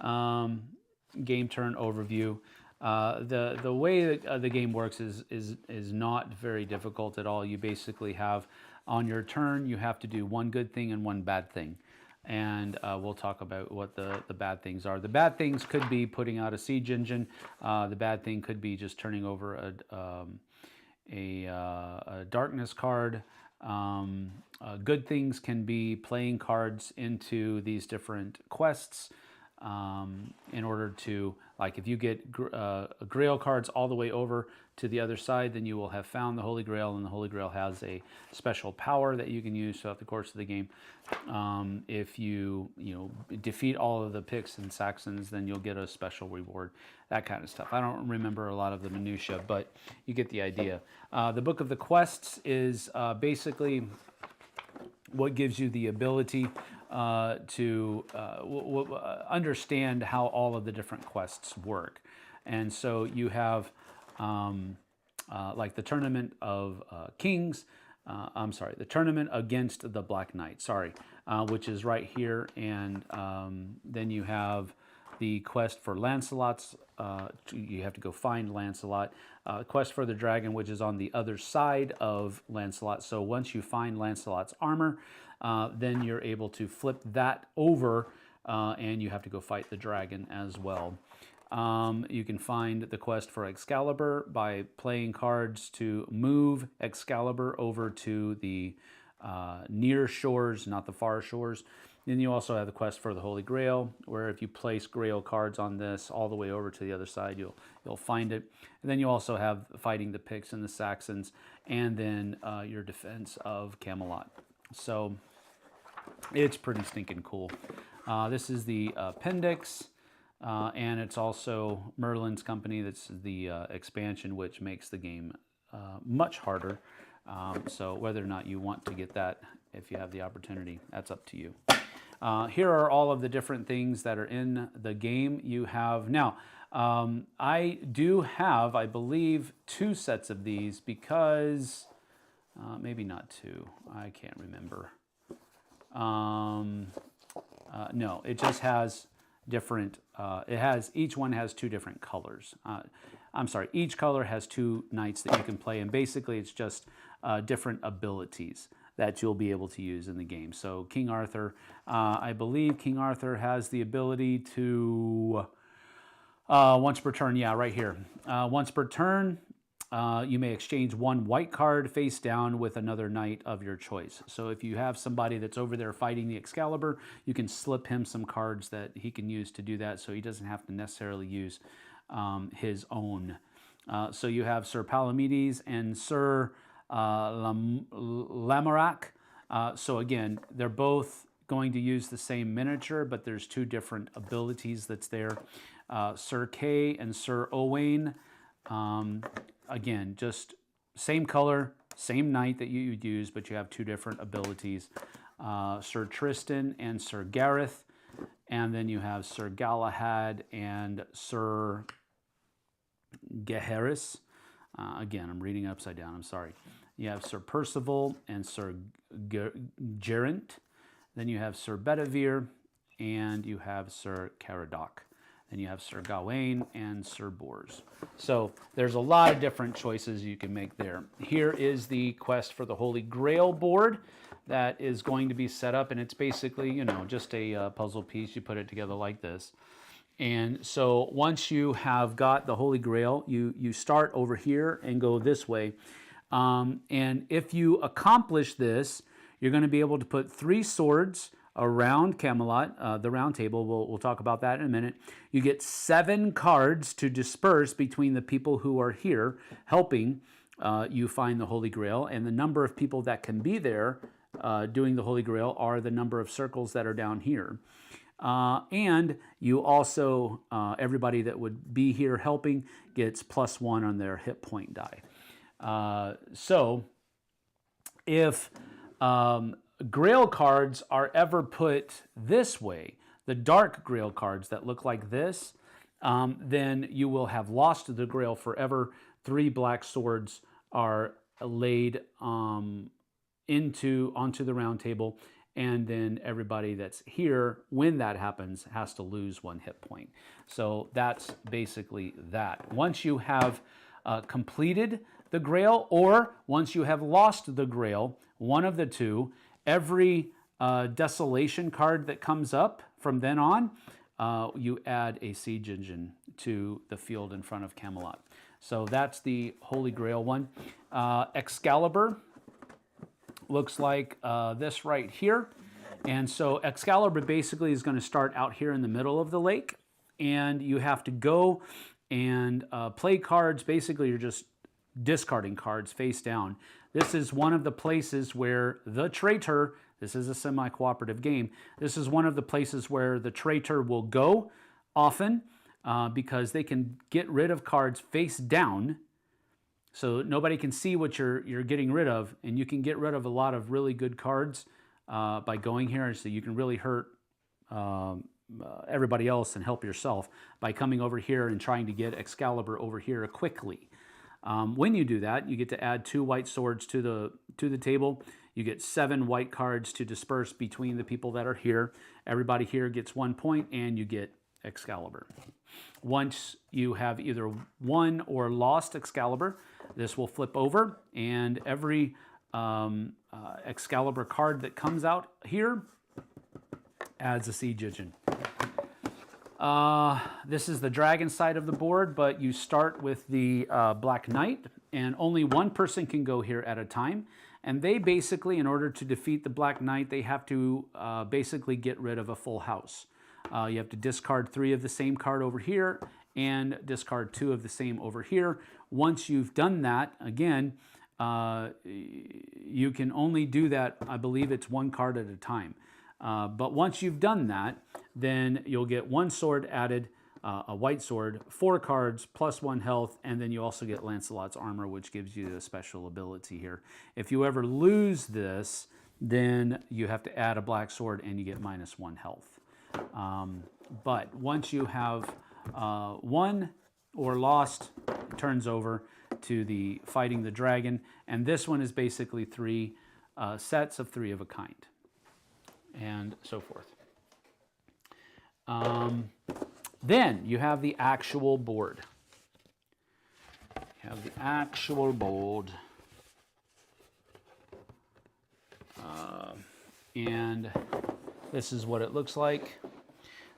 game turn overview. The way that the game works is not very difficult at all. You basically have, on your turn, you have to do one good thing and one bad thing. And we'll talk about what the bad things are. The bad things could be putting out a siege engine. The bad thing could be just turning over a darkness card. Good things can be playing cards into these different quests in order to, like, if you get Grail cards all the way over to the other side, then you will have found the Holy Grail, and the Holy Grail has a special power that you can use throughout the course of the game. If you defeat all of the Picts and Saxons, then you'll get a special reward, that kind of stuff. I don't remember a lot of the minutia, but you get the idea. The Book of the Quests is basically what gives you the ability to understand how all of the different quests work. And so you have like the Tournament of Kings, the Tournament Against the Black Knight, which is right here. And then you have the quest for Lancelot's, you have to go find Lancelot. Quest for the Dragon, which is on the other side of Lancelot. So once you find Lancelot's armor, then you're able to flip that over, and you have to go fight the dragon as well. You can find the quest for Excalibur by playing cards to move Excalibur over to the near shores, not the far shores. Then you also have the quest for the Holy Grail, where if you place Grail cards on this all the way over to the other side, you'll find it. And then you also have fighting the Picts and the Saxons, and then your defense of Camelot. So it's pretty stinking cool. This is the appendix, and it's also Merlin's company. That's the expansion, which makes the game much harder. So whether or not you want to get that, if you have the opportunity, that's up to you. Here are all of the different things that are in the game. You have now, I do have, I believe, 2 sets of these because, maybe not 2, I can't remember. No, it just has different, each one has 2 different colors. I'm sorry, each color has 2 knights that you can play, and basically it's just different abilities that you'll be able to use in the game. So King Arthur, I believe King Arthur has the ability to, once per turn, yeah, right here. Once per turn, you may exchange 1 white card face down with another knight of your choice. So if you have somebody that's over there fighting the Excalibur, you can slip him some cards that he can use to do that, so he doesn't have to necessarily use his own. So you have Sir Palamedes and Sir Lamorak. So again, they're both going to use the same miniature, but there's 2 different abilities that's there. Sir Kay and Sir Owain, again, just same color, same knight that you would use, but you have 2 different abilities. Sir Tristan and Sir Gareth, and then you have Sir Galahad and Sir Gaheris. Again, I'm reading upside down, I'm sorry. You have Sir Percival and Sir Geraint. Then you have Sir Bedivere, and you have Sir Caradoc. Then you have Sir Gawain and Sir Bors. So there's a lot of different choices you can make there. Here is the quest for the Holy Grail board that is going to be set up, and it's basically, you know, just a puzzle piece. You put it together like this. And so once you have got the Holy Grail, you start over here and go this way. And if you accomplish this, you're going to be able to put 3 swords around Camelot, the round table. We'll talk about that in a minute. You get 7 cards to disperse between the people who are here helping you find the Holy Grail, and the number of people that can be there doing the Holy Grail are the number of circles that are down here. And you also, everybody that would be here helping gets +1 on their hit point die. So if Grail cards are ever put this way, the dark Grail cards that look like this, then you will have lost the Grail forever. 3 black swords are laid onto the round table, and then everybody that's here, when that happens, has to lose 1 hit point. So that's basically that. Once you have completed the Grail, or once you have lost the Grail, one of the 2, every desolation card that comes up from then on, you add a siege engine to the field in front of Camelot. So that's the Holy Grail one. Excalibur looks like this right here. And so Excalibur basically is going to start out here in the middle of the lake, and you have to go and play cards. Basically, you're just discarding cards face down. This is one of the places where the traitor, this is a semi-cooperative game, this is one of the places where the traitor will go often because they can get rid of cards face down, so nobody can see what you're getting rid of, and you can get rid of a lot of really good cards by going here, so you can really hurt everybody else and help yourself by coming over here and trying to get Excalibur over here quickly. When you do that, you get to add 2 white swords to the table. You get 7 white cards to disperse between the people that are here. Everybody here gets 1 point, and you get Excalibur. Once you have either won or lost Excalibur, this will flip over, and every Excalibur card that comes out here adds a siege engine. This is the dragon side of the board, but you start with the Black Knight, and only one person can go here at a time. And they basically, in order to defeat the Black Knight, they have to basically get rid of a full house. You have to discard 3 of the same card over here and discard 2 of the same over here. Once you've done that, again, you can only do that, I believe it's 1 card at a time. But once you've done that, then you'll get 1 sword added, a white sword, 4 cards, plus 1 health, and then you also get Lancelot's armor, which gives you a special ability here. If you ever lose this, then you have to add a black sword and you get -1 health. But once you have won or lost, it turns over to the fighting the dragon, and this one is basically 3 sets of 3 of a kind, and so forth. Then you have the actual board. You have the actual board. And this is what it looks like.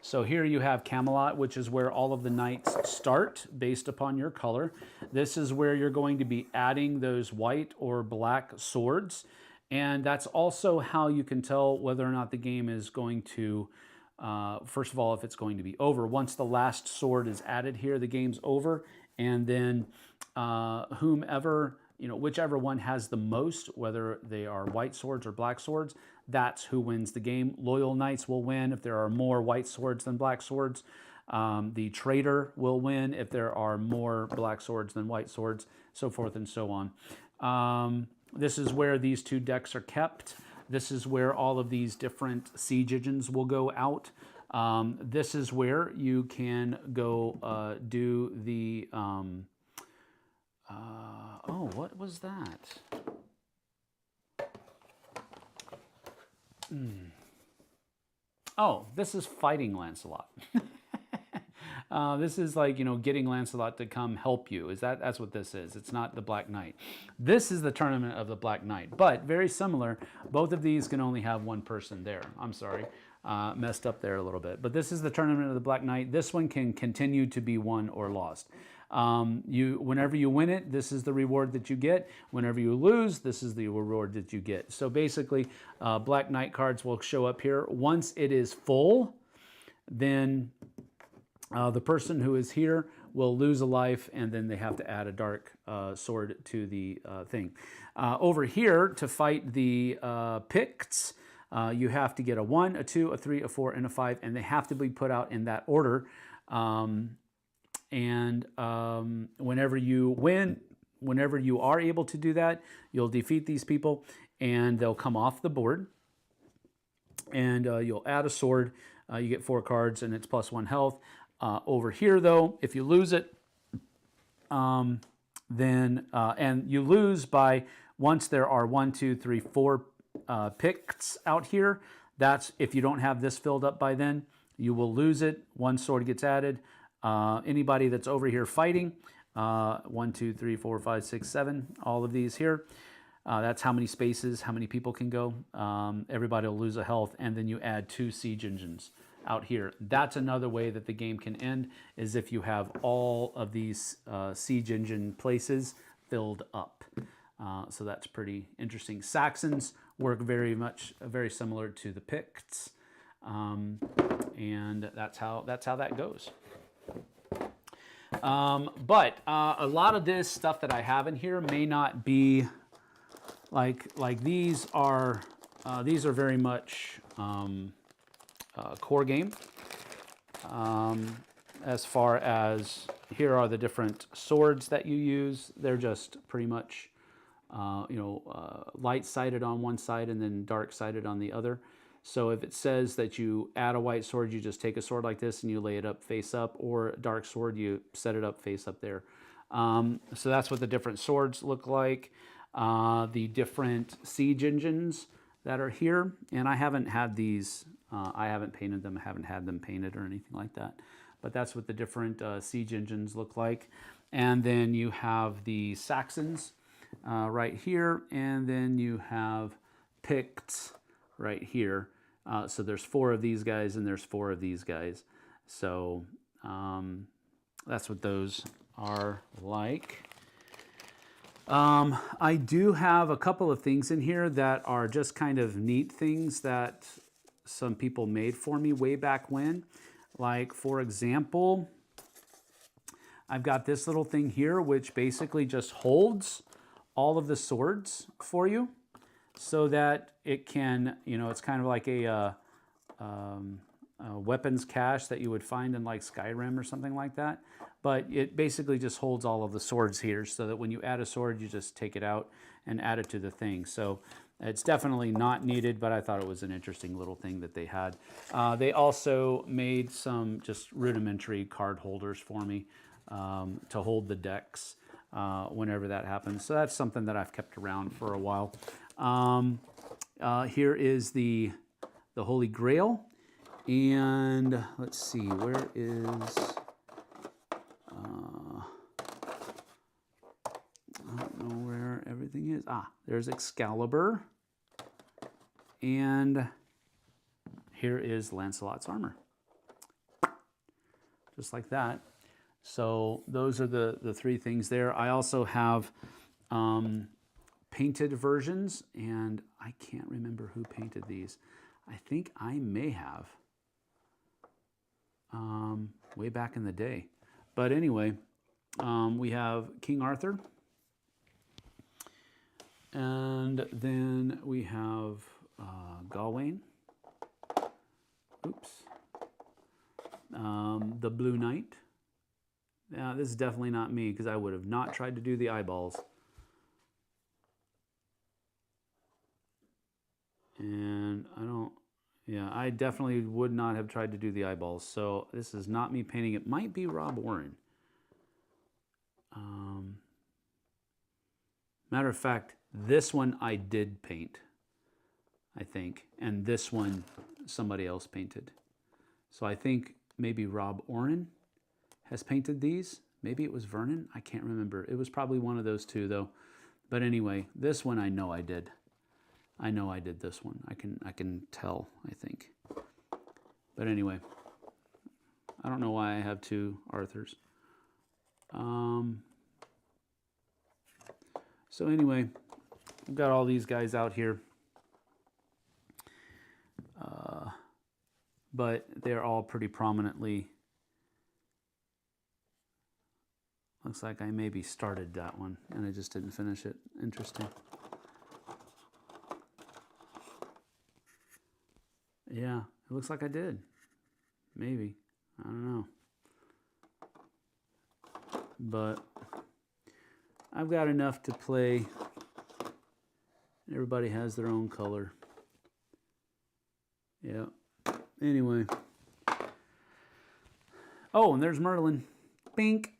So here you have Camelot, which is where all of the knights start based upon your color. This is where you're going to be adding those white or black swords. And that's also how you can tell whether or not the game is going to, first of all, if it's going to be over. Once the last sword is added here, the game's over. And then whomever, whichever one has the most, whether they are white swords or black swords, that's who wins the game. Loyal knights will win if there are more white swords than black swords. The traitor will win if there are more black swords than white swords, so forth and so on. This is where these 2 decks are kept. This is where all of these different siege engines will go out. This is where you can go do the... oh, what was that? Oh, this is fighting Lancelot. This is like, getting Lancelot to come help you. That's what this is. It's not the Black Knight. This is the tournament of the Black Knight, but very similar. Both of these can only have 1 person there. I'm sorry, messed up there a little bit. But this is the tournament of the Black Knight. This one can continue to be won or lost. Whenever you win it, this is the reward that you get. Whenever you lose, this is the reward that you get. So basically, Black Knight cards will show up here. Once it is full, then the person who is here will lose a life, and then they have to add a dark sword to the thing. Over here, to fight the Picts, you have to get a 1, a 2, a 3, a 4, and a 5, and they have to be put out in that order. Whenever you win, whenever you are able to do that, you'll defeat these people, and they'll come off the board, and you'll add a sword. You get 4 cards, and it's +1 health. Over here, though, if you lose it, and you lose by, once there are 1, 2, 3, 4 Picts out here, that's if you don't have this filled up by then, you will lose it. 1 sword gets added. Anybody that's over here fighting, 1, 2, 3, 4, 5, 6, 7, all of these here. That's how many spaces, how many people can go. Everybody will lose a health, and then you add 2 siege engines out here. That's another way that the game can end, is if you have all of these siege engine places filled up. So that's pretty interesting. Saxons work very similar to the Picts, and that's how that goes. But a lot of this stuff that I have in here may not be like these are very much core game. As far as here are the different swords that you use. They're just pretty much light-sided on one side and then dark-sided on the other. So if it says that you add a white sword, you just take a sword like this and you lay it up face up, or a dark sword, you set it up face up there. So that's what the different swords look like. The different siege engines that are here, and I haven't had these, I haven't painted them, I haven't had them painted or anything like that. But that's what the different siege engines look like. And then you have the Saxons right here, and then you have Picts right here. So there's 4 of these guys and there's 4 of these guys. So that's what those are like. I do have a couple of things in here that are just kind of neat things that some people made for me way back when. Like, for example, I've got this little thing here which basically just holds all of the swords for you so that it can, you know, it's kind of like a weapons cache that you would find in like Skyrim or something like that. But it basically just holds all of the swords here so that when you add a sword, you just take it out and add it to the thing. So it's definitely not needed, but I thought it was an interesting little thing that they had. They also made some just rudimentary card holders for me to hold the decks whenever that happens. So that's something that I've kept around for a while. Here is the Holy Grail. And let's see, where is... I don't know where everything is. Ah, there's Excalibur. And here is Lancelot's armor. Just like that. So those are the three things there. I also have painted versions, and I can't remember who painted these. I think I may have way back in the day. But anyway, we have King Arthur. And then we have Gawain. Oops. The Blue Knight. Yeah, this is definitely not me because I would have not tried to do the eyeballs. And I definitely would not have tried to do the eyeballs. So this is not me painting. It might be Rob Warren. Matter of fact, this one I did paint, I think. And this one somebody else painted. So I think maybe Rob Warren has painted these. Maybe it was Vernon. I can't remember. It was probably one of those two though. But anyway, this one I know I did. I know I did this one. I can tell, I think. But anyway, I don't know why I have two Arthurs. So anyway, I've got all these guys out here. But they're all pretty prominently. Looks like I maybe started that one and I just didn't finish it. Interesting. Yeah, it looks like I did. Maybe. I don't know. But I've got enough to play. Everybody has their own color. Yeah. Anyway. Oh, and there's Merlin. Bink.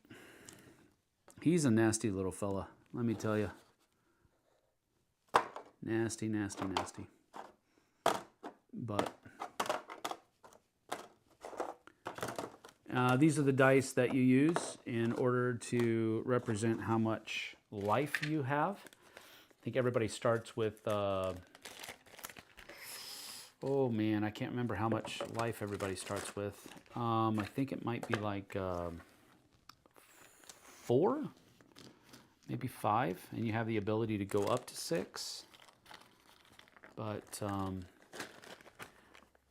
He's a nasty little fella, let me tell you. Nasty, nasty, nasty. But these are the dice that you use in order to represent how much life you have. I think everybody starts with, oh man, I can't remember how much life everybody starts with. I think it might be like 4, maybe 5, and you have the ability to go up to 6. But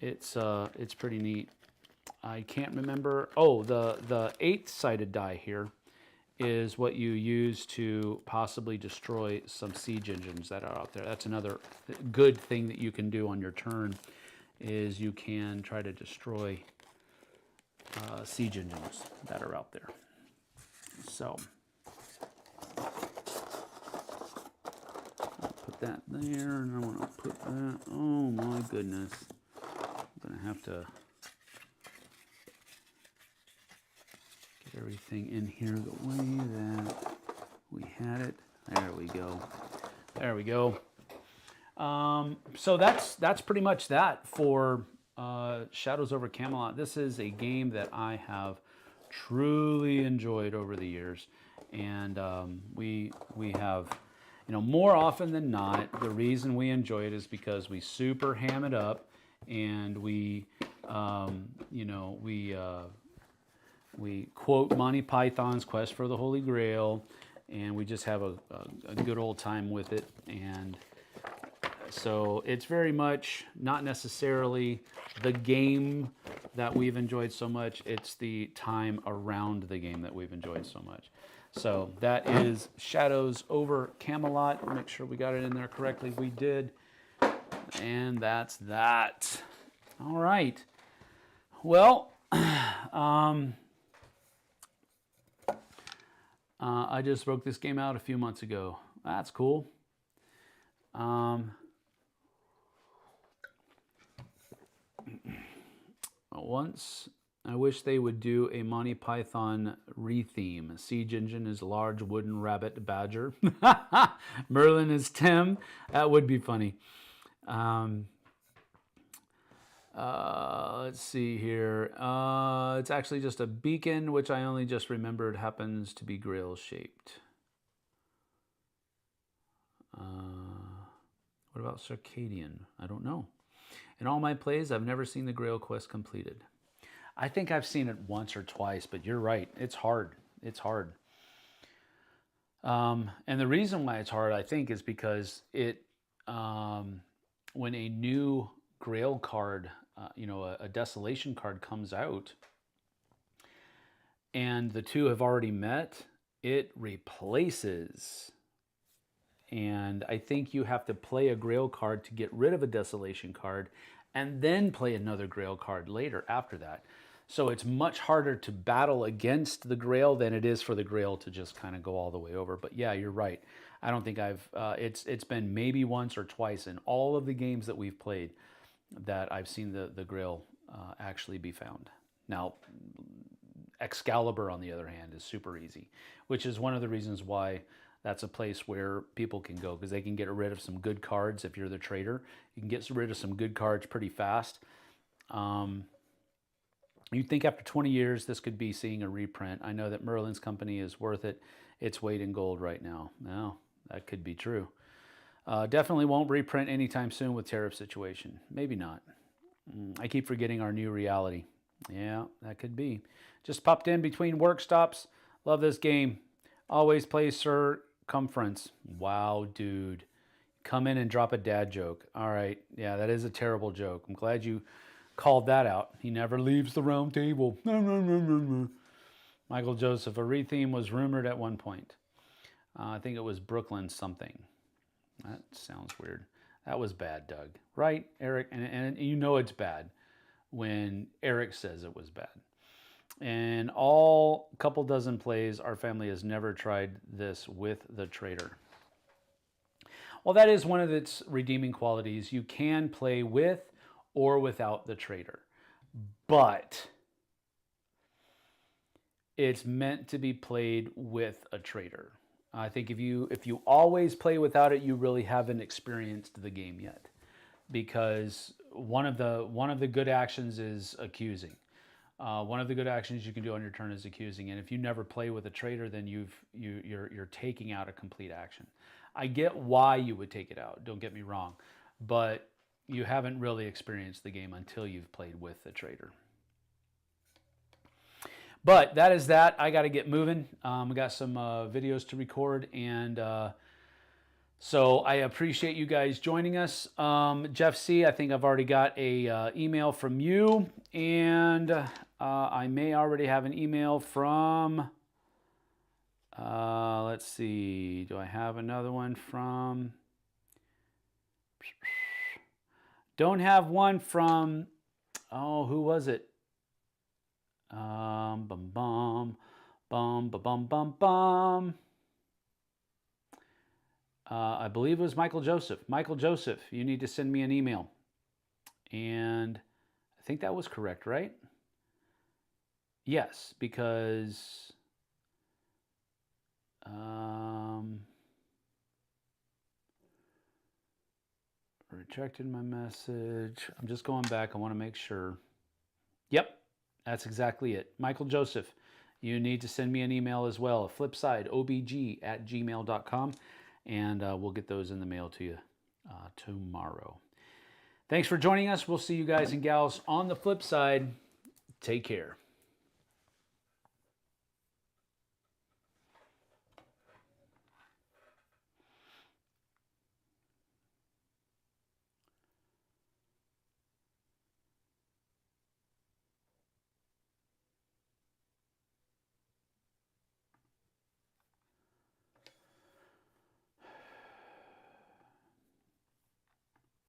it's pretty neat. I can't remember. Oh, the 8-sided die here is what you use to possibly destroy some siege engines that are out there. That's another good thing that you can do on your turn, is you can try to destroy siege engines that are out there. So I'll put that there, and I want to put that. Oh my goodness, I'm gonna have to get everything in here the way that we had it. There we go. There we go. So that's pretty much that for Shadows over Camelot. This is a game that I have truly enjoyed over the years, and we have, you know, more often than not, the reason we enjoy it is because we super ham it up, and we You know, we quote Monty Python's Quest for the Holy Grail, and we just have a good old time with it. And so it's very much not necessarily the game that we've enjoyed so much, it's the time around the game that we've enjoyed so much. So that is Shadows over Camelot. Make sure we got it in there correctly. We did. And that's that. All right. Well, I just broke this game out a few months ago. That's cool. Once I wish they would do a Monty Python retheme. Siege Engine is large wooden rabbit badger. Merlin is Tim. That would be funny. Let's see here. It's actually just a beacon, which I only just remembered happens to be grail shaped. What about Circadian? I don't know. In all my plays, I've never seen the Grail quest completed. I think I've seen it once or twice, but you're right. It's hard. It's hard. And the reason why it's hard, I think, is because it, when a new Grail card, you know, a Desolation card comes out, and the two have already met, it replaces. And I think you have to play a Grail card to get rid of a Desolation card, and then play another Grail card later after that. So it's much harder to battle against the Grail than it is for the Grail to just kind of go all the way over. But yeah, you're right. I don't think I've, it's been maybe once or twice in all of the games that we've played that I've seen the Grail actually be found. Now, Excalibur, on the other hand, is super easy, which is one of the reasons why that's a place where people can go, because they can get rid of some good cards. If you're the trader, you can get rid of some good cards pretty fast. You'd think after 20 years, this could be seeing a reprint. I know that Merlin's company is worth it. Its weight in gold right now. No, that could be true. Definitely won't reprint anytime soon with tariff situation. Maybe not. I keep forgetting our new reality. Yeah, that could be. Just popped in between work stops. Love this game. Always play Circumference. Wow, dude. Come in and drop a dad joke. All right. Yeah, that is a terrible joke. I'm glad you called that out. He never leaves the round table. Michael Joseph. A retheme was rumored at one point. I think it was Brooklyn something. That sounds weird. That was bad, Doug. Right, Eric? And you know it's bad when Eric says it was bad. And all couple dozen plays, our family has never tried this with the trader. Well, that is one of its redeeming qualities. You can play with or without the trader, but it's meant to be played with a trader. I think if you always play without it, you really haven't experienced the game yet, because one of the good actions is accusing. One of the good actions you can do on your turn is accusing, and if you never play with a trader, then you're taking out a complete action. I get why you would take it out, don't get me wrong, but you haven't really experienced the game until you've played with the trader. But that is that. I got to get moving. We got some videos to record, and so I appreciate you guys joining us. Jeff C., I think I've already got a email from you, and I may already have an email from, let's see, do I have another one from, don't have one from, oh, who was it? Bum bum bum bum bum bum. I believe it was Michael Joseph. Michael Joseph, you need to send me an email. And I think that was correct, right? Yes, because rejected my message. I'm just going back. I want to make sure. Yep. That's exactly it. Michael Joseph, you need to send me an email as well, flipsideobg@gmail.com, and we'll get those in the mail to you tomorrow. Thanks for joining us. We'll see you guys and gals on the flip side. Take care.